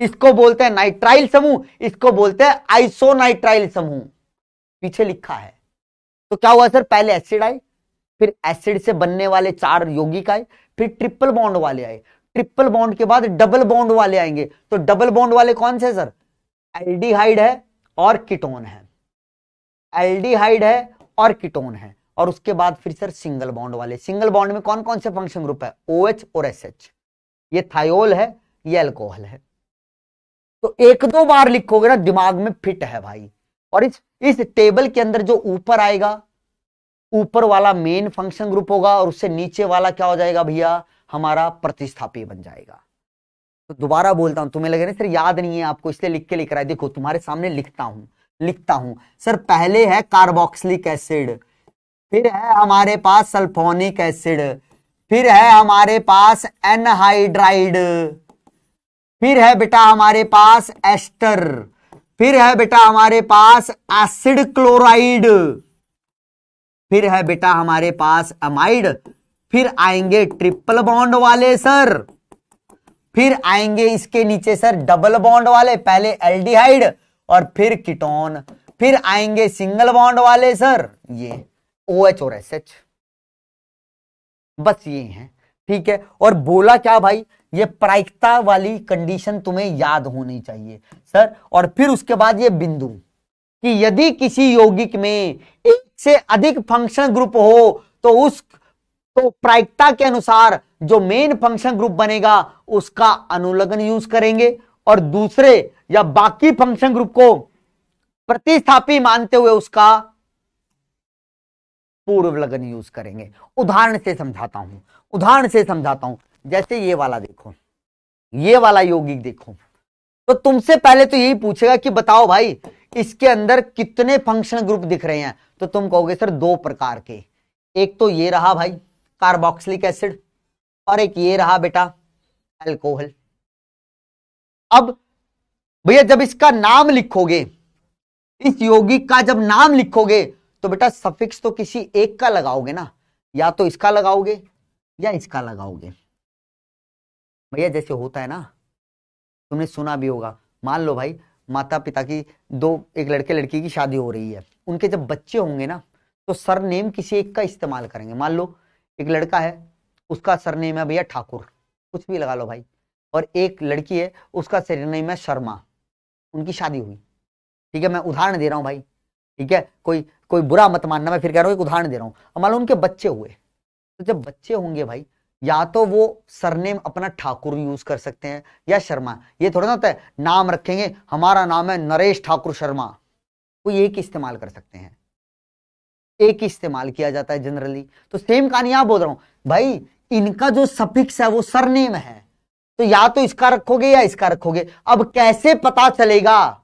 इसको बोलते हैं नाइट्राइल समूह, इसको बोलते हैं आइसोनाइट्राइल समूह। पीछे लिखा है। तो क्या हुआ सर? पहले एसिड आए, फिर एसिड से बनने वाले 4 यौगिक आए, फिर ट्रिपल बॉन्ड वाले आए। ट्रिपल बॉन्ड के बाद डबल बॉन्ड वाले आएंगे। तो डबल बॉन्ड वाले कौन से सर? एल्डिहाइड है और कीटोन है, एल्डिहाइड है और कीटोन है। और उसके बाद फिर सर सिंगल बॉन्ड वाले। सिंगल बॉन्ड में कौन कौन से फंक्शन ग्रुप है? OH और SH। ये थायोल है, ये अल्कोहल है। तो 1-2 बार लिखोगे ना, दिमाग में फिट है भाई। और इस टेबल के अंदर जो ऊपर आएगा, ऊपर वाला मेन फंक्शन ग्रुप होगा और उससे नीचे वाला क्या हो जाएगा भैया? हमारा प्रतिस्थापी बन जाएगा। तो दोबारा बोलता हूं, तुम्हें लगे ना सर याद नहीं है आपको इसलिए लिख के लिख रहा है। देखो तुम्हारे सामने लिखता हूं सर। पहले है कार्बोक्सिलिक एसिड, फिर है हमारे पास सल्फोनिक एसिड, फिर है हमारे पास एनहाइड्राइड, फिर है बेटा हमारे पास एस्टर, फिर है बेटा हमारे पास एसिड क्लोराइड, फिर है बेटा हमारे पास अमाइड, फिर आएंगे ट्रिपल बॉन्ड वाले सर, फिर आएंगे इसके नीचे सर डबल बॉन्ड वाले, पहले एल्डिहाइड और फिर कीटोन, फिर आएंगे सिंगल बॉन्ड वाले सर ये OH और SH। बस ये हैं। ठीक है, और बोला क्या भाई, ये प्रायिकता वाली कंडीशन तुम्हें याद होनी चाहिए सर। और फिर उसके बाद ये बिंदु कि यदि किसी यौगिक में एक से अधिक फंक्शन ग्रुप हो तो प्रायिकता के अनुसार जो मेन फंक्शन ग्रुप बनेगा उसका अनुलग्न यूज करेंगे, और दूसरे या बाकी फंक्शन ग्रुप को प्रतिस्थापी मानते हुए उसका पूर्व लग्न यूज करेंगे। उदाहरण से समझाता हूं, जैसे ये वाला देखो, ये वाला यौगिक देखो, तो तुमसे पहले तो यही पूछेगा कि बताओ भाई इसके अंदर कितने फंक्शन ग्रुप दिख रहे हैं, तो तुम कहोगे सर दो प्रकार के, एक तो ये रहा भाई कार्बोक्सिलिक एसिड, और एक ये रहा बेटा अल्कोहल। अब भैया जब इसका नाम लिखोगे, इस यौगिक का जब नाम लिखोगे तो बेटा सफिक्स तो किसी एक का लगाओगे ना, या तो इसका लगाओगे या इसका लगाओगे। भैया जैसे होता है ना, तुमने सुना भी होगा, मान लो भाई माता पिता की एक लड़के लड़की की शादी हो रही है, उनके जब बच्चे होंगे ना तो सरनेम किसी एक का इस्तेमाल करेंगे। मान लो एक लड़का है, उसका सरनेम है भैया ठाकुर, कुछ भी लगा लो भाई, और एक लड़की है उसका सरनेम है शर्मा, उनकी शादी हुई, ठीक है, मैं उदाहरण दे रहा हूं भाई, ठीक है, कोई बुरा मत मानना, मैं फिर कह रहा हूं एक उदाहरण दे रहा हूं। मान लो उनके बच्चे हुए, तो जब बच्चे होंगे भाई या तो वो सरनेम अपना ठाकुर यूज कर सकते हैं या शर्मा, ये थोड़ा ना होता है नाम रखेंगे हमारा नाम है नरेश ठाकुर शर्मा, कोई एक इस्तेमाल कर सकते हैं, एक ही इस्तेमाल किया जाता है जनरली। तो सेम कहानी यहां बोल रहा हूं भाई, इनका जो सफिक्स है वो सरनेम है, तो या तो इसका रखोगे या इसका रखोगे। अब कैसे पता चलेगा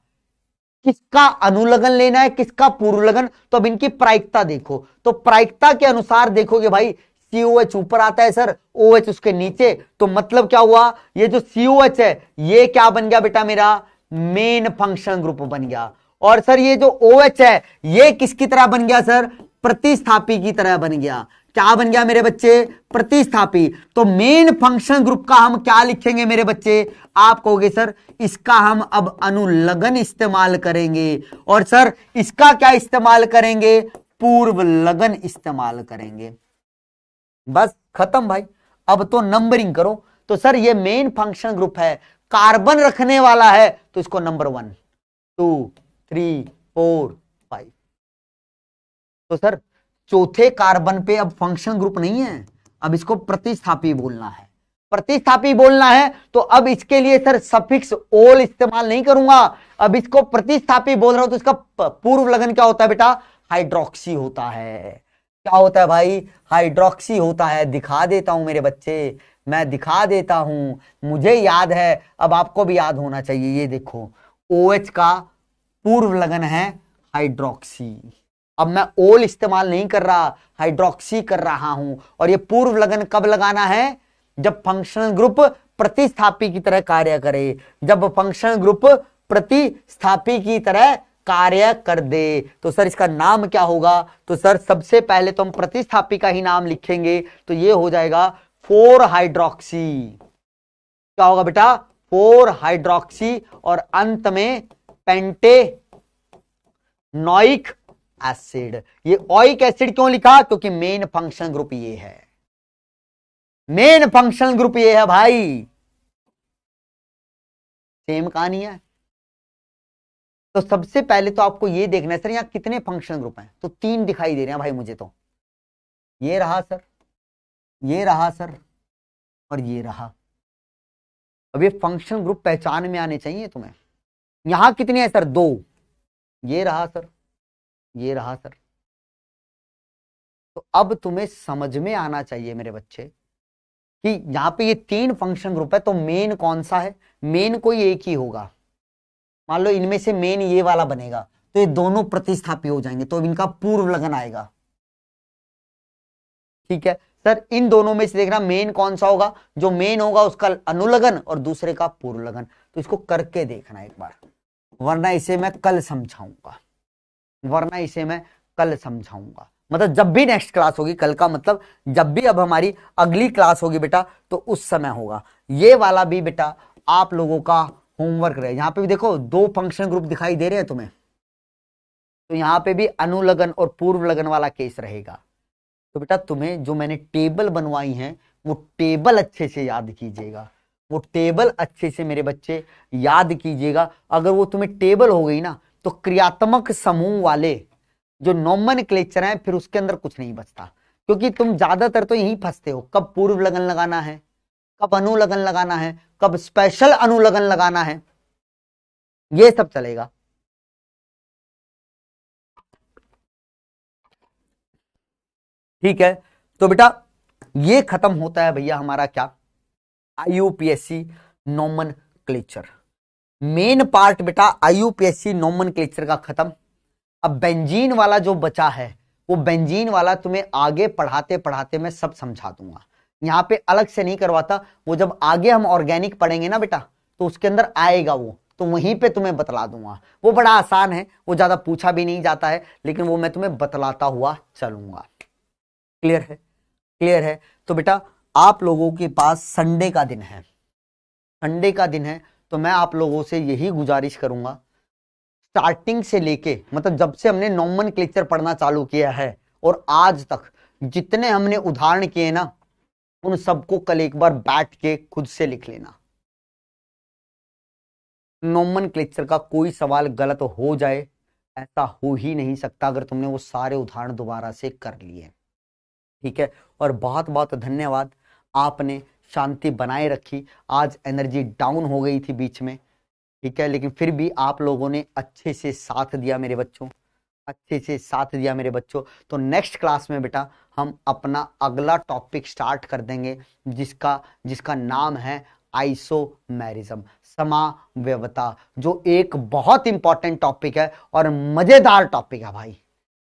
किसका अनुलग्न लेना है किसका पूर्व लगन, तो अब इनकी प्रायिकता देखो, तो प्रायिकता के अनुसार देखोगे भाई COH ऊपर आता है सर, OH उसके नीचे, तो मतलब क्या हुआ, ये जो COH है ये क्या बन गया बेटा, मेरा मेन फंक्शन ग्रुप बन गया। और सर ये जो OH है ये किसकी तरह बन गया सर, प्रतिस्थापी की तरह बन गया। क्या बन गया मेरे बच्चे, प्रतिस्थापी। तो मेन फंक्शन ग्रुप का हम क्या लिखेंगे मेरे बच्चे, आप कहोगे सर इसका हम अब अनुलग्न इस्तेमाल करेंगे, और सर इसका क्या इस्तेमाल करेंगे, पूर्व लगन इस्तेमाल करेंगे। बस खत्म भाई। अब तो नंबरिंग करो, तो सर ये मेन फंक्शन ग्रुप है, कार्बन रखने वाला है, तो इसको नंबर 1 2 3 4 5। तो सर चौथे कार्बन पे अब फंक्शन ग्रुप नहीं है, अब इसको प्रतिस्थापी बोलना है। प्रतिस्थापी बोलना है तो अब इसके लिए सर सफिक्स ओल इस्तेमाल नहीं करूंगा, अब इसको प्रतिस्थापी बोल रहा हूं, तो इसका पूर्व लगन क्या होता है बेटा, हाइड्रोक्सी होता है। क्या होता है भाई, हाइड्रोक्सी होता है। दिखा देता हूं मेरे बच्चे, मैं दिखा देता हूं, मुझे याद है, अब आपको भी याद होना चाहिए। ये देखो OH का पूर्व लगन है हाइड्रोक्सी, अब मैं ओल इस्तेमाल नहीं कर रहा, हाइड्रोक्सी कर रहा हूं। और ये पूर्व लगन कब लगाना है, जब फंक्शनल ग्रुप प्रतिस्थापी की तरह कार्य करे, जब फंक्शनल ग्रुप प्रतिस्थापी की तरह कार्य कर दे। तो सर इसका नाम क्या होगा, तो सर सबसे पहले तो हम प्रतिस्थापी का ही नाम लिखेंगे, तो ये हो जाएगा 4 हाइड्रोक्सी। क्या होगा बेटा, 4 हाइड्रोक्सी, और अंत में पेंटेनोइक एसिड। ये ओइक एसिड क्यों लिखा, क्योंकि मेन फंक्शन ग्रुप ये है, मेन फंक्शन ग्रुप ये है भाई। सेम कहानी है। तो सबसे पहले तो आपको ये देखना है सर यहां कितने फंक्शन ग्रुप हैं, तो 3 दिखाई दे रहे हैं भाई मुझे, तो ये रहा सर, ये रहा सर, और ये रहा। अब ये फंक्शन ग्रुप पहचान में आने चाहिए तुम्हें। यहां कितने हैं सर, 2, ये रहा सर, ये रहा सर। तो अब तुम्हें समझ में आना चाहिए मेरे बच्चे कि यहां पे ये 3 फंक्शन ग्रुप है, तो मेन कौन सा है, मेन कोई एक ही होगा। मान लो इनमें से मेन ये वाला बनेगा, तो ये दोनों प्रतिस्थापी हो जाएंगे, तो इनका पूर्व लगन आएगा। ठीक है सर, इन दोनों में से देखना मेन कौन सा होगा, जो मेन होगा उसका अनुलगन और दूसरे का पूर्व लगन। तो इसको करके देखना एक बार, वरना इसे मैं कल समझाऊंगा, मतलब जब भी नेक्स्ट क्लास होगी, कल का मतलब जब भी अब हमारी अगली क्लास होगी बेटा, तो उस समय होगा। ये वाला भी बेटा आप लोगों का होमवर्क रहे। यहां पे भी देखो 2 फंक्शन ग्रुप दिखाई दे रहे हैं तुम्हें, तो यहां पे भी अनुलगन और पूर्व लगन वाला केस रहेगा। तो बेटा तुम्हें जो मैंने टेबल बनवाई है वो टेबल अच्छे से याद कीजिएगा, वो टेबल अच्छे से मेरे बच्चे याद कीजिएगा। अगर वो तुम्हें टेबल हो गई ना, तो क्रियात्मक समूह वाले जो नॉमेनक्लेचर हैं फिर उसके अंदर कुछ नहीं बचता, क्योंकि तुम ज्यादातर तो यही फंसते हो, कब पूर्व लगन लगाना है, कब अनुलगन लगाना है, कब स्पेशल अनुलगन लगाना है, ये सब चलेगा। ठीक है, तो बेटा ये खत्म होता है भैया हमारा क्या, आईयूपीएससी नॉमेनक्लेचर। मेन पार्ट बेटा आईयूपीएससी नॉमेनक्लेचर का खत्म। अब बेंजीन वाला जो बचा है, वो बेंजीन वाला तुम्हें आगे पढ़ाते पढ़ाते मैं सब समझा दूंगा, यहां पे अलग से नहीं करवाता। वो जब आगे हम ऑर्गेनिक पढ़ेंगे ना बेटा, तो उसके अंदर आएगा वो, तो वहीं पे तुम्हें बतला दूंगा। वो बड़ा आसान है, वो ज्यादा पूछा भी नहीं जाता है, लेकिन वो मैं तुम्हें बतलाता हुआ चलूंगा। क्लियर है? क्लियर है? तो बेटा आप लोगों के पास संडे का दिन है, संडे का दिन है, तो मैं आप लोगों से यही गुजारिश करूंगा, स्टार्टिंग से लेके मतलब जब से हमने नॉमेनक्लेचर पढ़ना चालू किया है और आज तक जितने हमने उदाहरण किए ना, उन सबको कल एक बार बैठ के खुद से लिख लेना। नॉमेनक्लेचर का कोई सवाल गलत हो जाए ऐसा हो ही नहीं सकता अगर तुमने वो सारे उदाहरण दोबारा से कर लिए। ठीक है, और बहुत बहुत धन्यवाद, आपने शांति बनाए रखी। आज एनर्जी डाउन हो गई थी बीच में, ठीक है, लेकिन फिर भी आप लोगों ने अच्छे से साथ दिया मेरे बच्चों, अच्छे से साथ दिया मेरे बच्चों। तो नेक्स्ट क्लास में बेटा हम अपना अगला टॉपिक स्टार्ट कर देंगे, जिसका जिसका नाम है आइसोमेरिज्म, समावयवता, जो एक बहुत इंपॉर्टेंट टॉपिक है और मजेदार टॉपिक है भाई,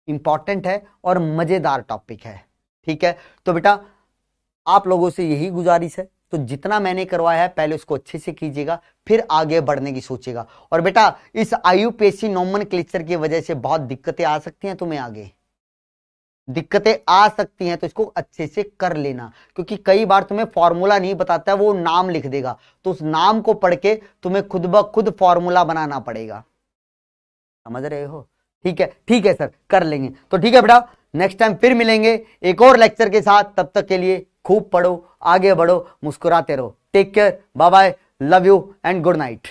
इंपॉर्टेंट है और मजेदार टॉपिक है। ठीक है, तो बेटा आप लोगों से यही गुजारिश है, तो जितना मैंने करवाया है पहले उसको अच्छे से कीजिएगा, फिर आगे बढ़ने की सोचिएगा। और बेटा इस आईयूपीएससी नॉमेनक्लेचर की वजह से बहुत दिक्कतें आ सकती हैं तुम्हें, आगे दिक्कतें आ सकती हैं, तो इसको अच्छे से कर लेना, क्योंकि कई बार तुम्हें फॉर्मूला नहीं बताता है, वो नाम लिख देगा, तो उस नाम को पढ़ के तुम्हें खुद ब खुद फॉर्मूला बनाना पड़ेगा। समझ रहे हो? ठीक है सर, कर लेंगे। तो ठीक है बेटा, नेक्स्ट टाइम फिर मिलेंगे एक और लेक्चर के साथ। तब तक के लिए खूब पढ़ो, आगे बढ़ो, मुस्कुराते रहो। Take care, bye bye, love you and good night.